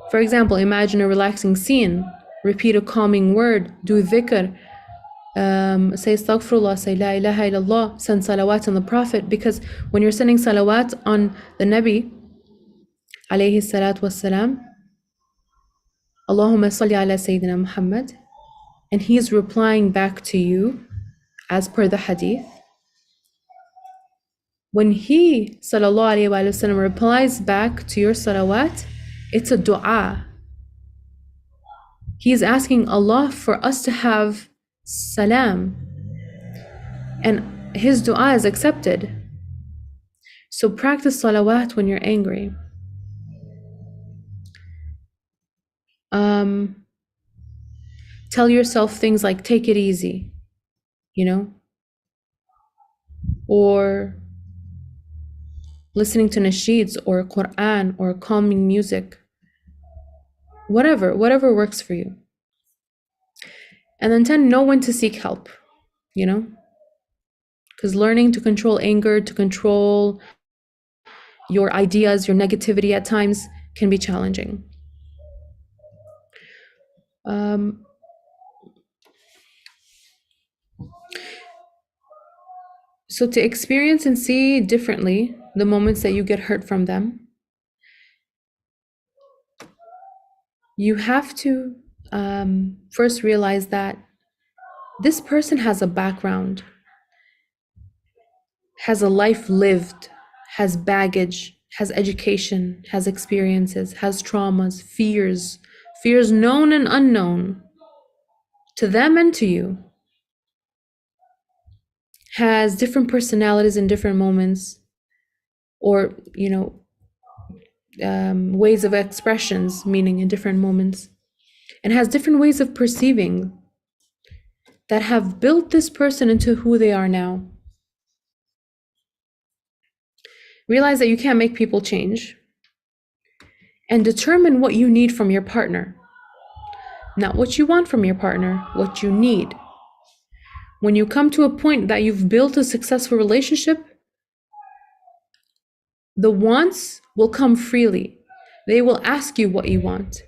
For example, imagine a relaxing scene, repeat a calming word, do dhikr, say astaghfirullah, say la ilaha illallah, send salawat on the Prophet, because when you're sending salawat on the Nabi, alayhi salatu wassalam, Allahumma salli ala Sayyidina Muhammad, and he's replying back to you as per the hadith. When he, sallallahu alayhi wa sallam, replies back to your salawat, it's a dua. He is asking Allah for us to have salam, and his dua is accepted. So practice salawat when you're angry. Tell yourself things like, take it easy, or listening to nasheeds or Quran or calming music, whatever works for you. And then 10, know when to seek help, because learning to control anger, to control your ideas, your negativity at times can be challenging. Um, so to experience and see differently the moments that you get hurt from them, you have to first realize that this person has a background, has a life lived, has baggage, has education, has experiences, has traumas, fears known and unknown to them and to you, has different personalities in different moments, or, ways of expressions, meaning in different moments, and has different ways of perceiving that have built this person into who they are now. Realize that you can't make people change, and determine what you need from your partner. Not what you want from your partner, what you need. When you come to a point that you've built a successful relationship, the wants will come freely. They will ask you what you want.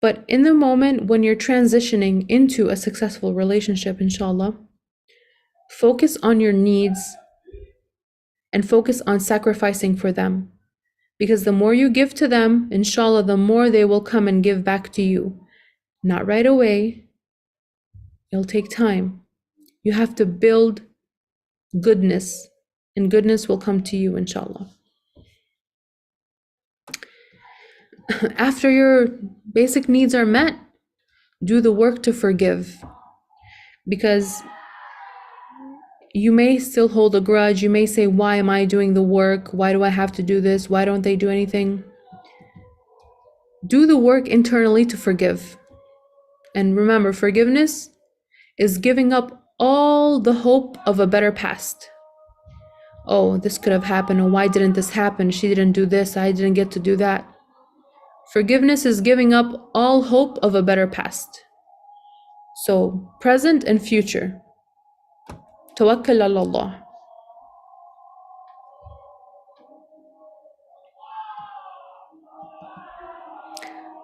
But in the moment when you're transitioning into a successful relationship, inshallah, focus on your needs and focus on sacrificing for them. Because the more you give to them, inshallah, the more they will come and give back to you. Not right away. It'll take time. You have to build goodness, and goodness will come to you, inshallah. After your basic needs are met, do the work to forgive. Because you may still hold a grudge. You may say, why am I doing the work? Why do I have to do this? Why don't they do anything? Do the work internally to forgive. And remember, forgiveness is giving up all the hope of a better past. Oh, this could have happened. Oh, why didn't this happen? She didn't do this. I didn't get to do that. Forgiveness is giving up all hope of a better past. So, present and future. Tawakkal ala Allah.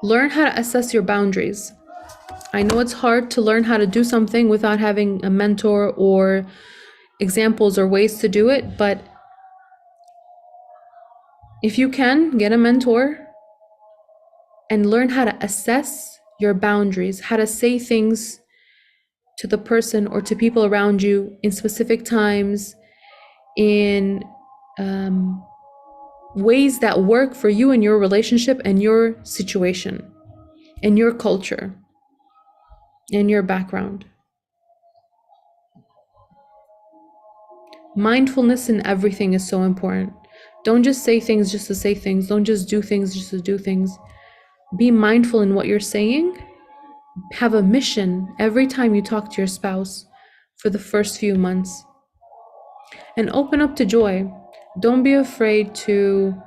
Learn how to assess your boundaries. I know it's hard to learn how to do something without having a mentor or examples or ways to do it, but if you can, get a mentor and learn how to assess your boundaries, how to say things to the person or to people around you in specific times, in ways that work for you and your relationship and your situation and your culture and your background. Mindfulness in everything is so important. Don't just say things just to say things. Don't just do things just to do things. Be mindful in what you're saying. Have a mission every time you talk to your spouse for the first few months. And open up to joy. Don't be afraid to,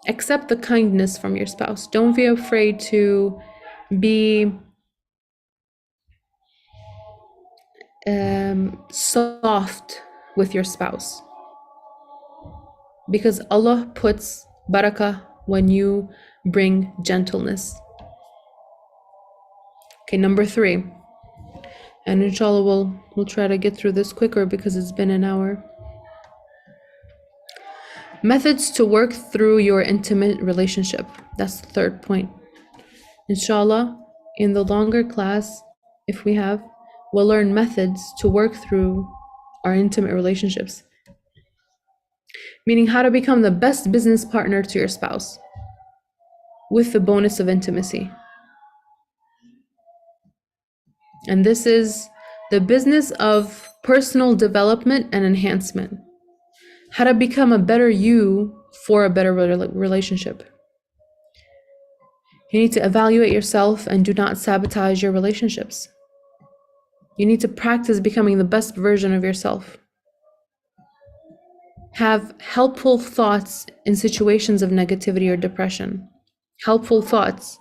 accept the kindness from your spouse. Don't be afraid to be soft with your spouse. Because Allah puts barakah when you bring gentleness. Okay, number 3. And inshallah we'll try to get through this quicker because it's been an hour. Methods to work through your intimate relationship. That's the 3rd point. Inshallah, in the longer class, if we have, we'll learn methods to work through our intimate relationships. Meaning how to become the best business partner to your spouse with the bonus of intimacy. And this is the business of personal development and enhancement. How to become a better you for a better relationship. You need to evaluate yourself and do not sabotage your relationships. You need to practice becoming the best version of yourself. Have helpful thoughts in situations of negativity or depression. Helpful thoughts.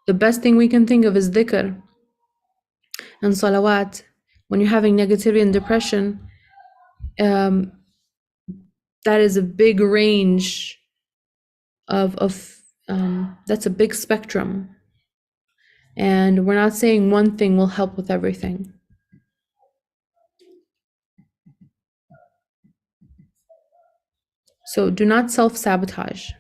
The best thing we can think of is dhikr and salawat. When you're having negativity and depression, that is a big range of That's a big spectrum. And we're not saying one thing will help with everything. So do not self-sabotage,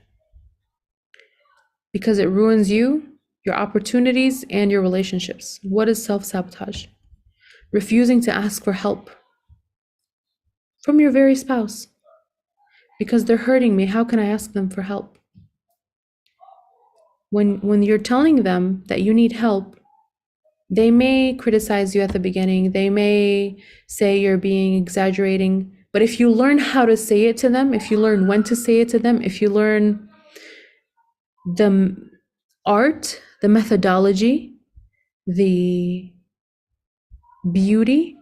because it ruins you, your opportunities, and your relationships. What is self-sabotage? Refusing to ask for help from your very spouse. Because they're hurting me, how can I ask them for help? When you're telling them that you need help, they may criticize you at the beginning. They may say you're being exaggerating. But if you learn how to say it to them, if you learn when to say it to them, if you learn the art, the methodology, the beauty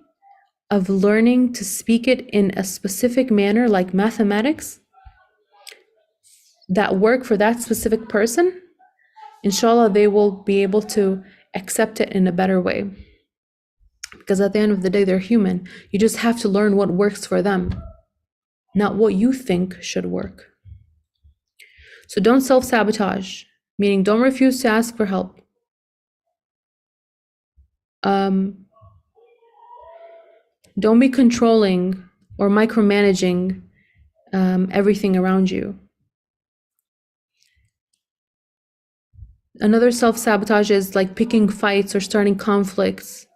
of learning to speak it in a specific manner, like mathematics, that work for that specific person, inshallah, they will be able to accept it in a better way. Because at the end of the day, they're human. You just have to learn what works for them, not what you think should work. So don't self-sabotage, meaning don't refuse to ask for help. Don't be controlling or micromanaging everything around you. Another self-sabotage is like picking fights or starting conflicts,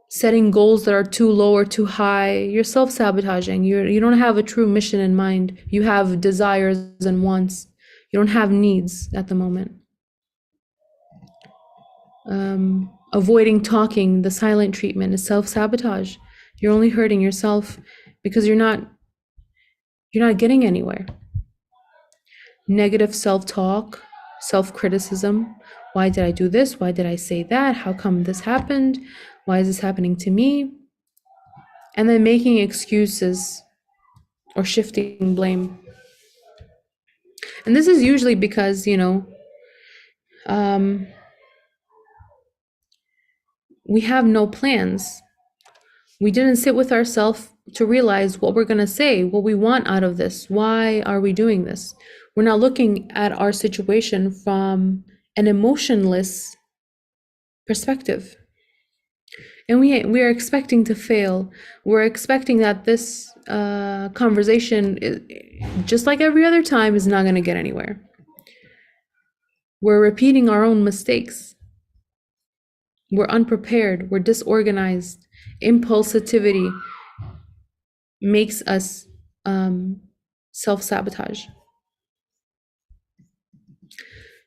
setting goals that are too low or too high. You're self-sabotaging. You don't have a true mission in mind. You have desires and wants. You don't have needs at the moment. Avoiding talking, the silent treatment, is self-sabotage. You're only hurting yourself because you're not getting anywhere. Negative self-talk, self-criticism. Why did I do this? Why did I say that? How come this happened? Why is this happening to me? And then making excuses or shifting blame. And this is usually because, we have no plans. We didn't sit with ourselves to realize what we're going to say, what we want out of this. Why are we doing this? We're not looking at our situation from an emotionless perspective. And we are expecting to fail. We're expecting that this conversation, just like every other time, is not going to get anywhere. We're repeating our own mistakes. We're unprepared. We're disorganized. Impulsivity makes us self-sabotage.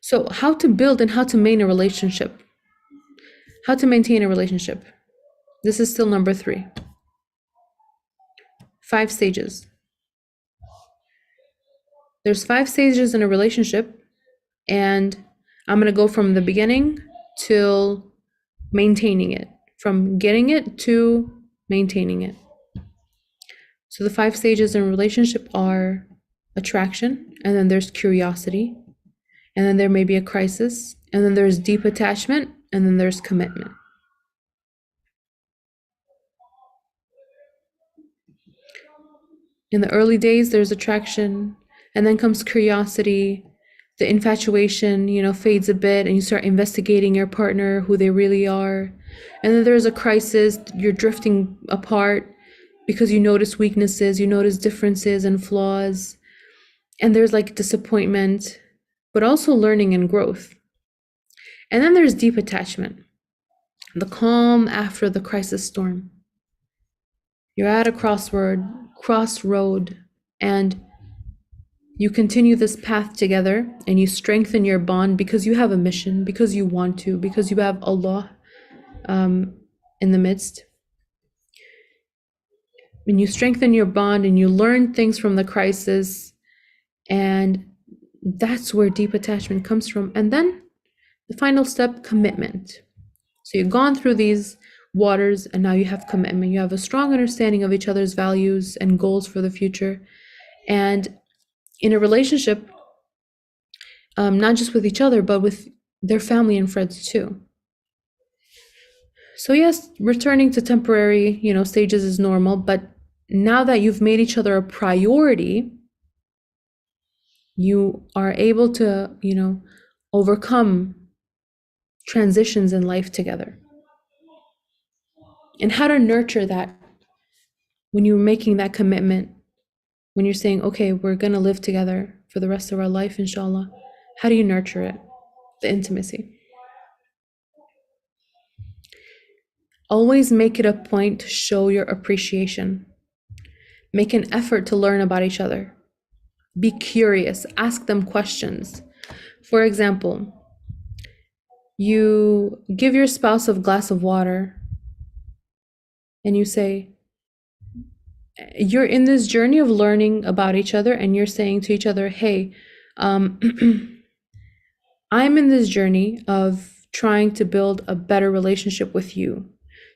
So how to build and how to maintain a relationship. How to maintain a relationship. This is still number 3. 5 stages. There's 5 stages in a relationship, and I'm going to go from the beginning till maintaining it, from getting it to maintaining it. So the 5 stages in a relationship are attraction, and then there's curiosity, and then there may be a crisis, and then there's deep attachment, and then there's commitment. In the early days, there's attraction, and then comes curiosity. The infatuation, fades a bit, and you start investigating your partner, who they really are. And then there's a crisis. You're drifting apart because you notice weaknesses, you notice differences and flaws. And there's like disappointment, but also learning and growth. And then there's deep attachment, the calm after the crisis storm. You're at a crossroad, and you continue this path together, and you strengthen your bond because you have a mission, because you want to, because you have Allah in the midst. And you strengthen your bond, and you learn things from the crisis, and that's where deep attachment comes from. And then the final step, commitment. So you've gone through these waters, and now you have commitment. You have a strong understanding of each other's values and goals for the future. And in a relationship, not just with each other, but with their family and friends too. So yes, returning to temporary, stages is normal, but now that you've made each other a priority, you are able to, overcome transitions in life together. And how to nurture that when you're making that commitment, when you're saying, okay, we're going to live together for the rest of our life, inshallah. How do you nurture it? The intimacy. Always make it a point to show your appreciation. Make an effort to learn about each other. Be curious, ask them questions. For example, you give your spouse a glass of water and you say, you're in this journey of learning about each other, and you're saying to each other, hey, I'm in this journey of trying to build a better relationship with you.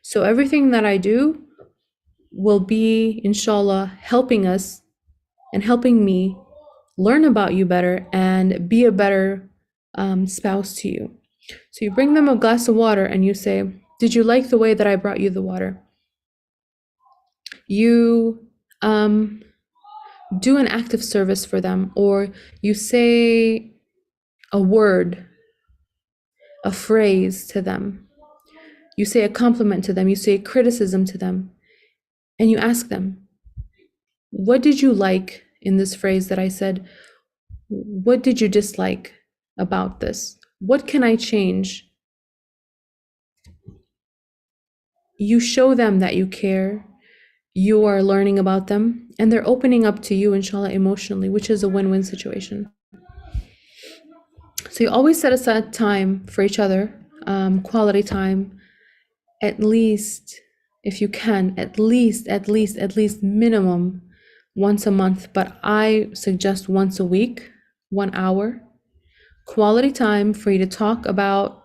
So everything that I do will be, inshallah, helping us and helping me learn about you better and be a better spouse to you. So you bring them a glass of water and you say, did you like the way that I brought you the water? You do an act of service for them, or you say a word, a phrase to them. You say a compliment to them, you say a criticism to them, and you ask them, what did you like in this phrase that I said? What did you dislike about this? What can I change? You show them that you care, you are learning about them, and they're opening up to you, inshallah, emotionally, which is a win-win situation. So you always set aside time for each other, quality time, at least, if you can, at least minimum once a month, but I suggest once a week, 1 hour. Quality time for you to talk about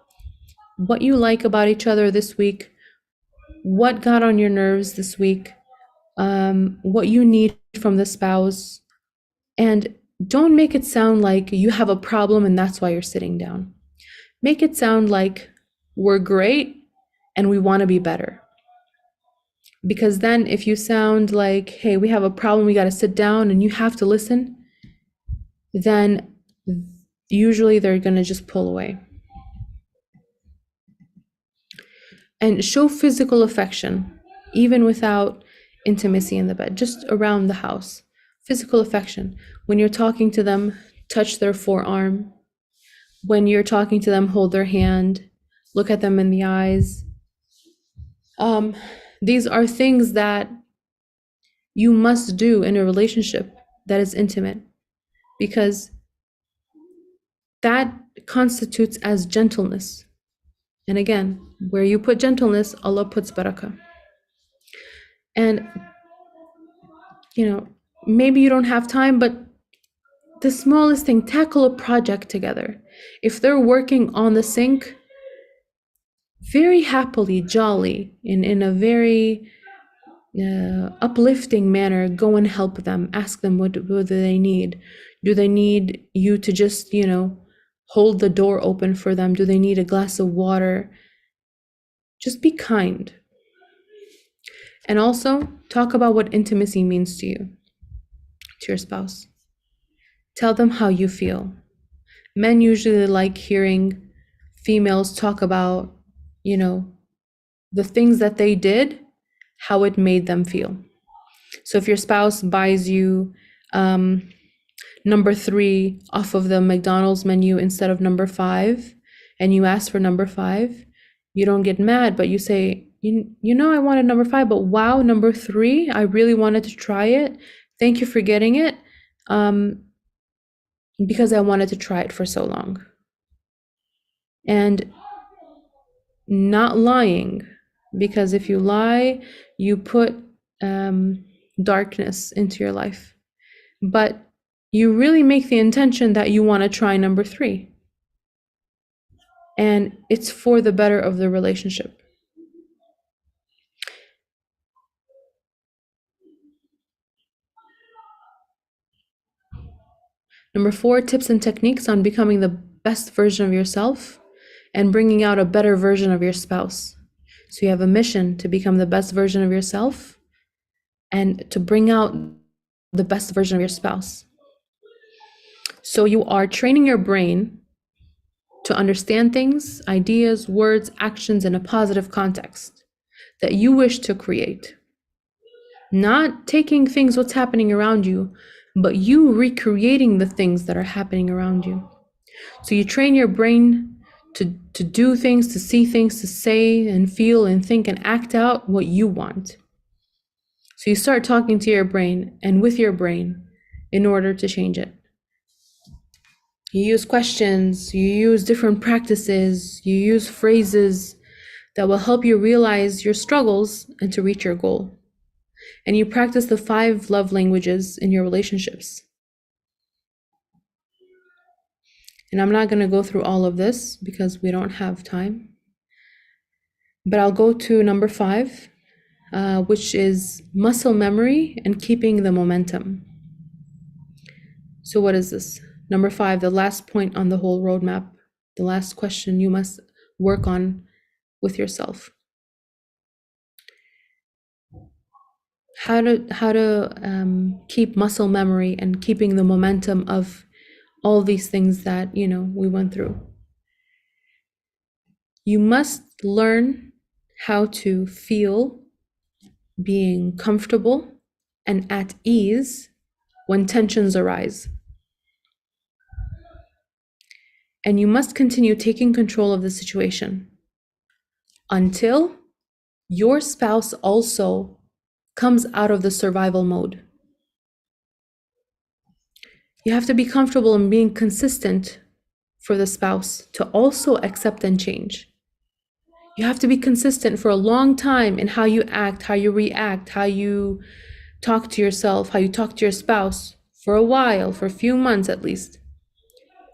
what you like about each other this week, what got on your nerves this week, what you need from the spouse. And don't make it sound like you have a problem and that's why you're sitting down. Make it sound like we're great and we want to be better. Because then if you sound like, hey, we have a problem, we got to sit down and you have to listen, then usually they're going to just pull away. And show physical affection, even without intimacy in the bed, just around the house. Physical affection. When you're talking to them, touch their forearm. When you're talking to them, hold their hand, look at them in the eyes. These are things that you must do in a relationship that is intimate, because that constitutes as gentleness. And again, where you put gentleness, Allah puts barakah. And, maybe you don't have time, but the smallest thing, tackle a project together. If they're working on the sink, very happily, jolly, in a very uplifting manner, go and help them. Ask them what do they need. Do they need you to just, hold the door open for them? Do they need a glass of water? Just be kind. And also talk about what intimacy means to you, to your spouse. Tell them how you feel. Men usually like hearing females talk about, the things that they did, how it made them feel. So if your spouse buys you number 3 off of the McDonald's menu instead of number 5, and you ask for number 5, you don't get mad, but you say, I wanted number 5, but wow, number 3, I really wanted to try it. Thank you for getting it. Because I wanted to try it for so long. And not lying, because if you lie, you put darkness into your life. But you really make the intention that you want to try number 3. And it's for the better of the relationship. Number 4, tips and techniques on becoming the best version of yourself and bringing out a better version of your spouse. So you have a mission to become the best version of yourself and to bring out the best version of your spouse. So you are training your brain to understand things, ideas, words, actions in a positive context that you wish to create. Not taking things what's happening around you, but you recreating the things that are happening around you. So you train your brain to do things, to see things, to say and feel and think and act out what you want. So you start talking to your brain and with your brain in order to change it. You use questions, you use different practices, you use phrases that will help you realize your struggles and to reach your goal. And you practice the 5 love languages in your relationships. And I'm not going to go through all of this because we don't have time. But I'll go to number 5, which is muscle memory and keeping the momentum. So what is this? Number 5, the last point on the whole roadmap, the last question you must work on with yourself. How to keep muscle memory and keeping the momentum of all these things that, we went through. You must learn how to feel being comfortable and at ease when tensions arise. And you must continue taking control of the situation until your spouse also comes out of the survival mode. You have to be comfortable in being consistent for the spouse to also accept and change. You have to be consistent for a long time in how you act, how you react, how you talk to yourself, how you talk to your spouse for a while, for a few months at least,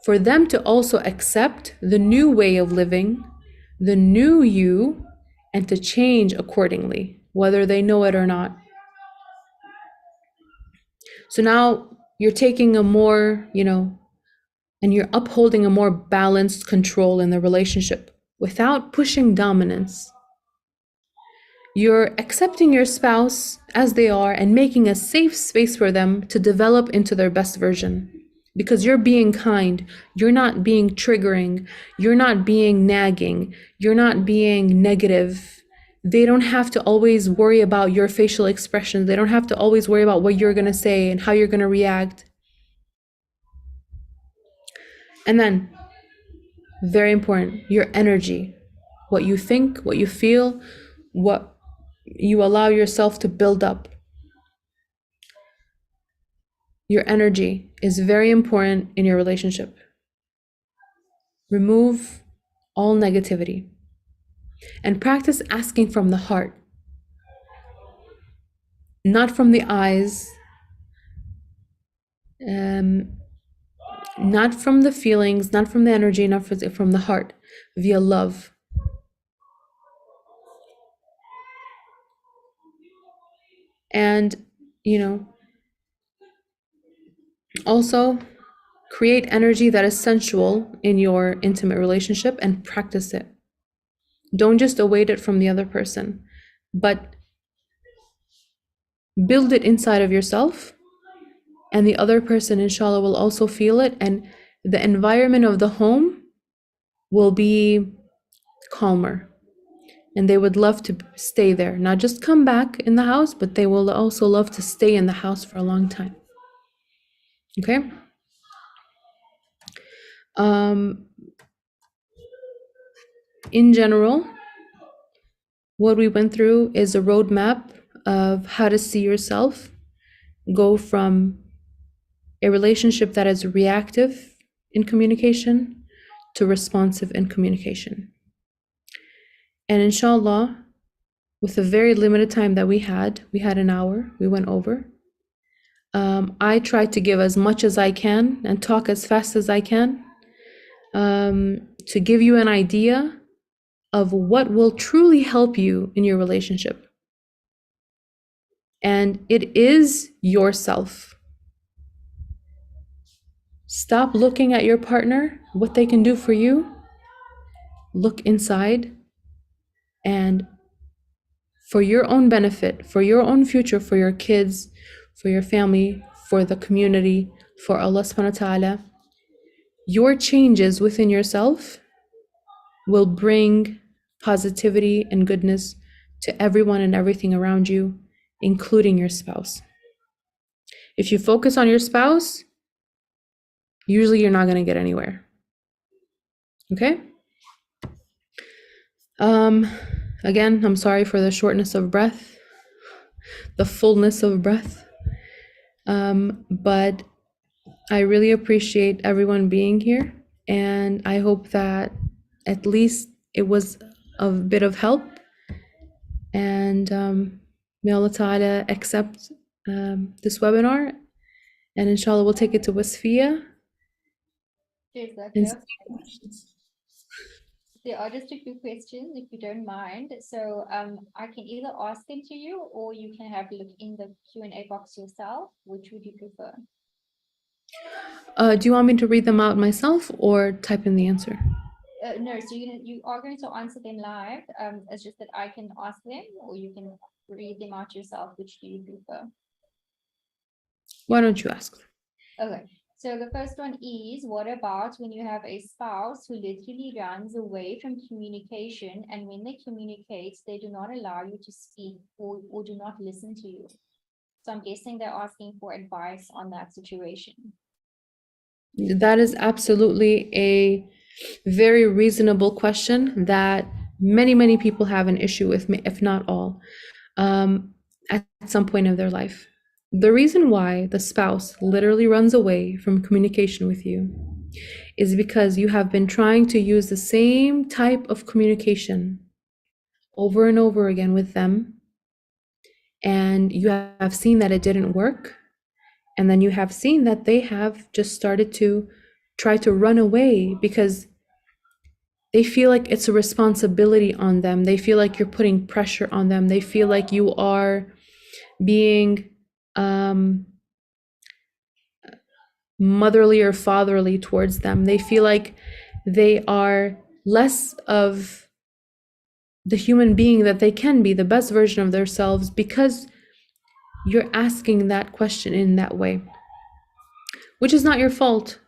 for them to also accept the new way of living, the new you, and to change accordingly, whether they know it or not. So now you're taking a more, and you're upholding a more balanced control in the relationship without pushing dominance. You're accepting your spouse as they are and making a safe space for them to develop into their best version. Because you're being kind, you're not being triggering, you're not being nagging, you're not being negative. They don't have to always worry about your facial expressions. They don't have to always worry about what you're going to say and how you're going to react. And then, very important, your energy, what you think, what you feel, what you allow yourself to build up. Your energy is very important in your relationship. Remove all negativity and practice asking from the heart, not from the eyes, not from the feelings, not from the energy, not from the heart, via love. And, also create energy that is sensual in your intimate relationship and practice it. Don't just await it from the other person, but build it inside of yourself, and the other person, inshallah, will also feel it, and the environment of the home will be calmer, and they would love to stay there, not just come back in the house, but they will also love to stay in the house for a long time. Okay? In general, what we went through is a roadmap of how to see yourself go from a relationship that is reactive in communication to responsive in communication. And inshallah, with the very limited time that we had an hour, we went over. I tried to give as much as I can and talk as fast as I can to give you an idea of what will truly help you in your relationship. And it is yourself. Stop looking at your partner, what they can do for you. Look inside, and for your own benefit, for your own future, for your kids, for your family, for the community, for Allah subhanahu wa ta'ala, Your changes within yourself will bring positivity and goodness to everyone and everything around you, including your spouse. If you focus on your spouse, usually you're not going to get anywhere. Okay? Again, I'm sorry for the shortness of breath, the fullness of breath. But I really appreciate everyone being here, and I hope that at least it was a bit of help. And may Allah Ta'ala accept this webinar, and inshallah we'll take it to Wasfiya. There are just a few questions, if you don't mind. So I can either ask them to you, or you can have a look in the Q&A box yourself. Which would you prefer? Do you want me to read them out myself or type in the answer? No, so you are going to answer them live. It's just that I can ask them, or you can read them out yourself. Which do you prefer? Why don't you ask? Okay. So the first one is, what about when you have a spouse who literally runs away from communication, and when they communicate, they do not allow you to speak or do not listen to you? So I'm guessing they're asking for advice on that situation. That is absolutely a very reasonable question that many people have an issue with, if not all, at some point of their life. The reason why the spouse literally runs away from communication with you is because you have been trying to use the same type of communication over and over again with them, and you have seen that it didn't work, and then you have seen that they have just started to try to run away because they feel like it's a responsibility on them. They feel like you're putting pressure on them. They feel like you are being motherly or fatherly towards them. They feel like they are less of the human being that they can be, the best version of themselves, because you're asking that question in that way, which is not your fault.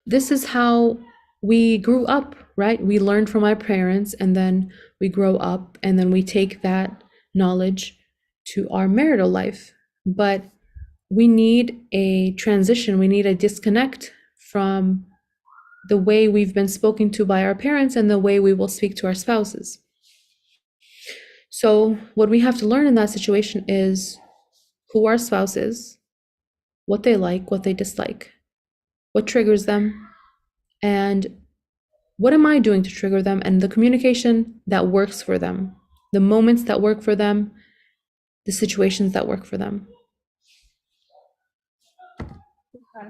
This is how we grew up, right? We learned from our parents, and then we grow up, and then we take that knowledge to our marital life. But we need a transition. We need a disconnect from the way we've been spoken to by our parents and the way we will speak to our spouses. So what we have to learn in that situation is who our spouse is, what they like, what they dislike, what triggers them, and what am I doing to trigger them, and the communication that works for them, the moments that work for them, the situations that work for them.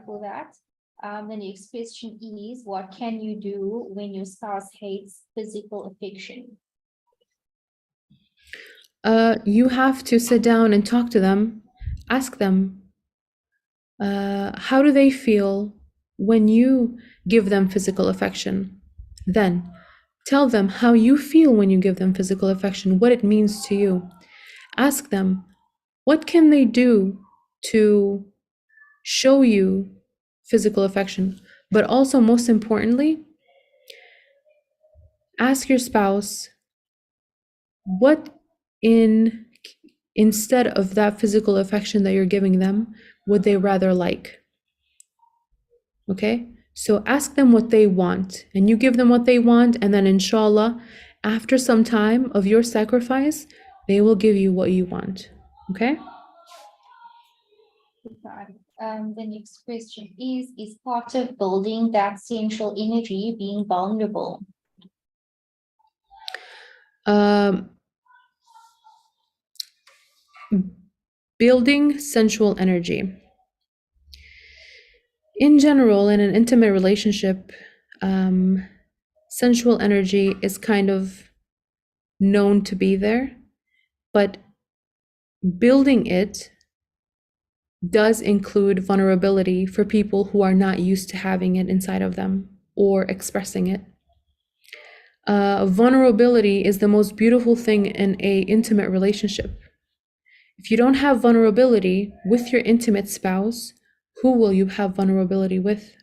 For that. The next question is, what can you do when your spouse hates physical affection? You have to sit down and talk to them, ask them, how do they feel when you give them physical affection? Then tell them how you feel when you give them physical affection, what it means to you. Ask them, what can they do to show you physical affection? But also, most importantly, ask your spouse, what instead of that physical affection that you're giving them, would they rather like? Okay? So ask them what they want, and you give them what they want, and then inshallah, after some time of your sacrifice, they will give you what you want. Okay? The next question is part of building that sensual energy being vulnerable? Building sensual energy. In general, in an intimate relationship, sensual energy is kind of known to be there, but building it does include vulnerability for people who are not used to having it inside of them or expressing it. Vulnerability is the most beautiful thing in an intimate relationship. If you don't have vulnerability with your intimate spouse, who will you have vulnerability with?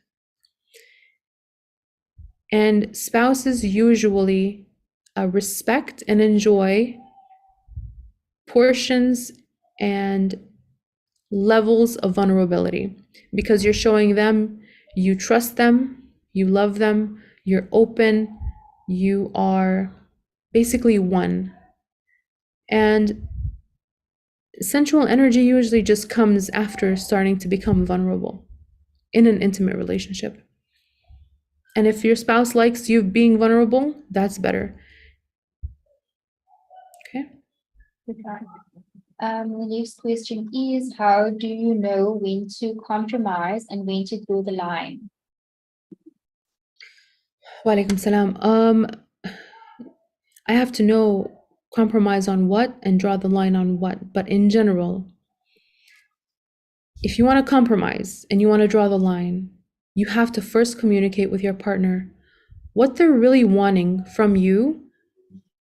And spouses usually respect and enjoy portions and levels of vulnerability because you're showing them you trust them, you love them, you're open, you are basically one. And sensual energy usually just comes after starting to become vulnerable in an intimate relationship. And if your spouse likes you being vulnerable, that's better. Okay. The next question is, how do you know when to compromise and when to draw the line? Wa alaikum salam. I have to know compromise on what and draw the line on what. But in general, if you want to compromise and you want to draw the line, you have to first communicate with your partner what they're really wanting from you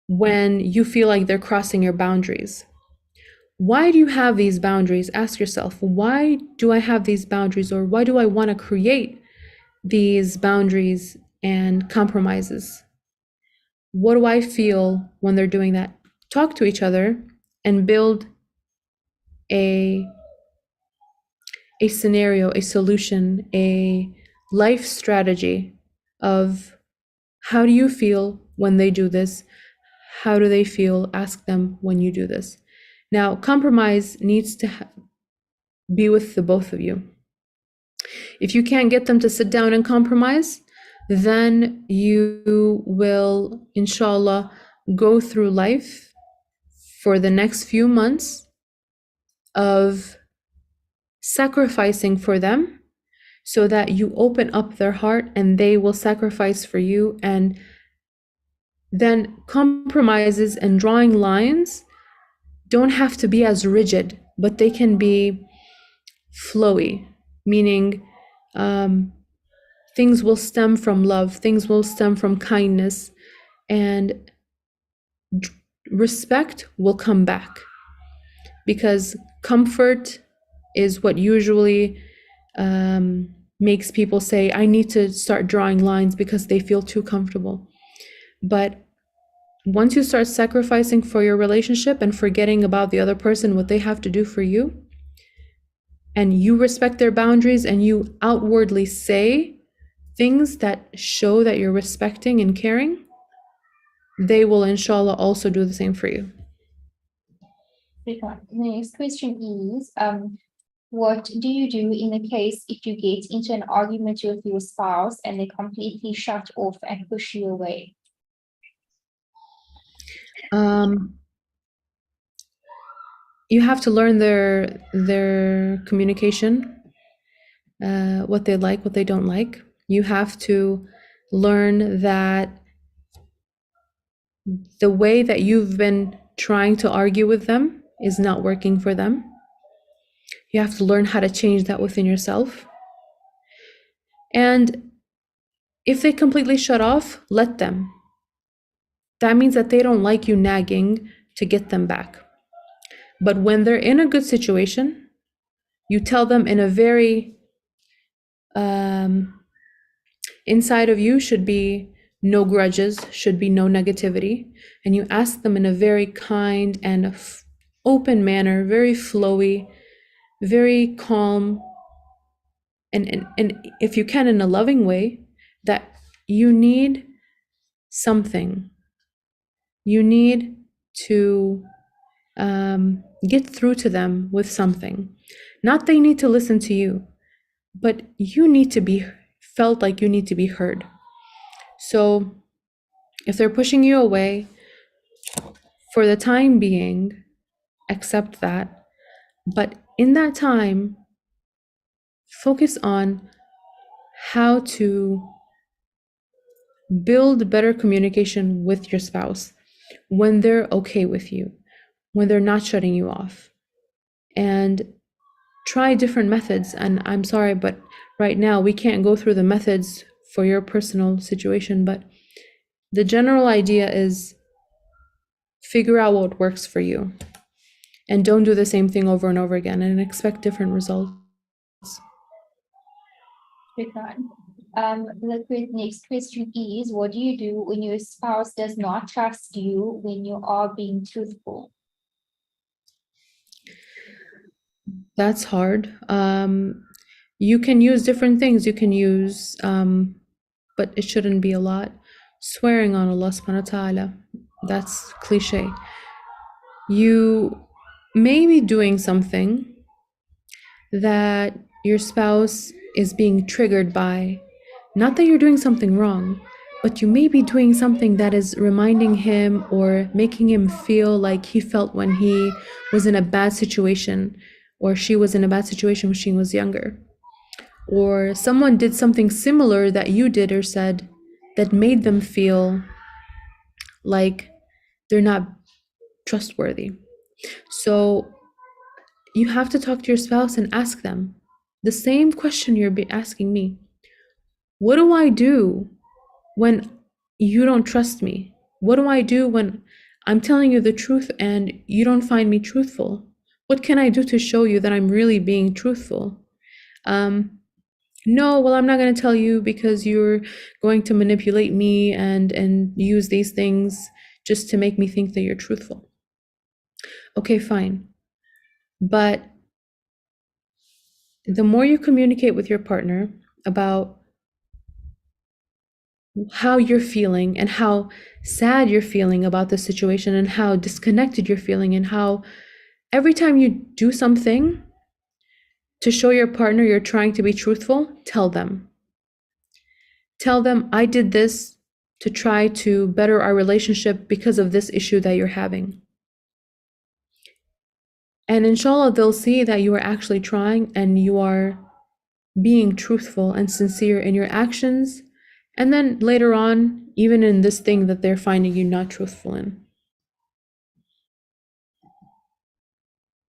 when you feel like they're crossing your boundaries. Why do you have these boundaries? Ask yourself, why do I have these boundaries, or why do I want to create these boundaries and compromises? What do I feel when they're doing that? Talk to each other and build a scenario, a solution, a life strategy of how do you feel when they do this? How do they feel? Ask them when you do this. Now, compromise needs to be with the both of you. If you can't get them to sit down and compromise, then you will, inshallah, go through life for the next few months of sacrificing for them so that you open up their heart and they will sacrifice for you. And then compromises and drawing lines don't have to be as rigid, but they can be flowy, meaning things will stem from love, things will stem from kindness, and respect will come back. Because comfort is what usually makes people say, I need to start drawing lines because they feel too comfortable. But once you start sacrificing for your relationship and forgetting about the other person, what they have to do for you, and you respect their boundaries and you outwardly say things that show that you're respecting and caring, they will inshallah also do the same for you. The next question is, what do you do in the case if you get into an argument with your spouse and they completely shut off and push you away? You have to learn their communication, what they like, what they don't like. You have to learn that the way that you've been trying to argue with them is not working for them. You have to learn how to change that within yourself. And if they completely shut off, let them. That means that they don't like you nagging to get them back. But when they're in a good situation, you tell them in a very, inside of you should be no grudges, should be no negativity. And you ask them in a very kind and open manner, very flowy, very calm, and if you can, in a loving way, that you need something. You need to get through to them with something. Not they need to listen to you, but you need to be felt like you need to be heard. So if they're pushing you away, for the time being, accept that. But in that time, focus on how to build better communication with your spouse when they're okay with you, when they're not shutting you off. And try different methods. And I'm sorry, but right now we can't go through the methods for your personal situation, but the general idea is figure out what works for you and don't do the same thing over and over again and expect different results. The next question is, what do you do when your spouse does not trust you when you are being truthful? That's hard. You can use different things. You can use, but it shouldn't be a lot. Swearing on Allah subhanahu wa ta'ala. That's cliche. You may be doing something that your spouse is being triggered by. Not that you're doing something wrong, but you may be doing something that is reminding him or making him feel like he felt when he was in a bad situation, or she was in a bad situation when she was younger. Or someone did something similar that you did or said that made them feel like they're not trustworthy. So you have to talk to your spouse and ask them the same question you're asking me. What do I do when you don't trust me? What do I do when I'm telling you the truth and you don't find me truthful? What can I do to show you that I'm really being truthful? No, well, I'm not going to tell you because you're going to manipulate me and use these things just to make me think that you're truthful. Okay, fine. But the more you communicate with your partner about how you're feeling and how sad you're feeling about the situation and how disconnected you're feeling, and how every time you do something to show your partner you're trying to be truthful, tell them. Tell them, I did this to try to better our relationship because of this issue that you're having. And inshallah, they'll see that you are actually trying and you are being truthful and sincere in your actions. And then later on, even in this thing that they're finding you not truthful in.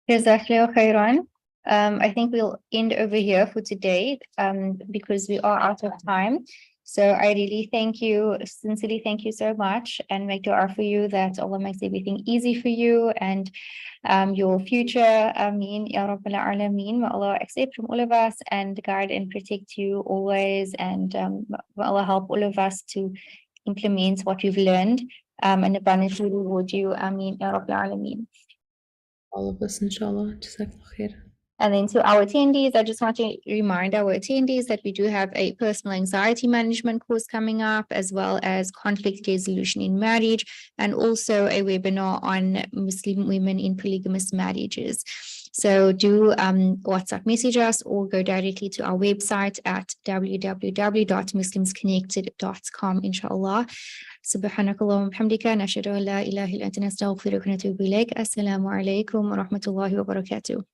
Jazakallahu khairan. I think we'll end over here for today because we are out of time. So I really sincerely thank you so much, and make dua for you that Allah makes everything easy for you and your future. Ameen, Ya Rabbil Alameen. May Allah accept from all of us and guide and protect you always, and may Allah help all of us to implement what we've learned and abundantly reward you. Ameen, Ya Rabbil Alameen. All of us, inshallah. Jazakallah khair. And then to our attendees, I just want to remind our attendees that we do have a personal anxiety management course coming up, as well as conflict resolution in marriage, and also a webinar on Muslim women in polygamous marriages. So do WhatsApp message us or go directly to our website at www.muslimsconnected.com, inshallah. سبحانك اللهم وبحمدك نشهد أن لا إله إلا أنت نستغفرك ونتوب إليك. السلام عليكم ورحمة الله وبركاته.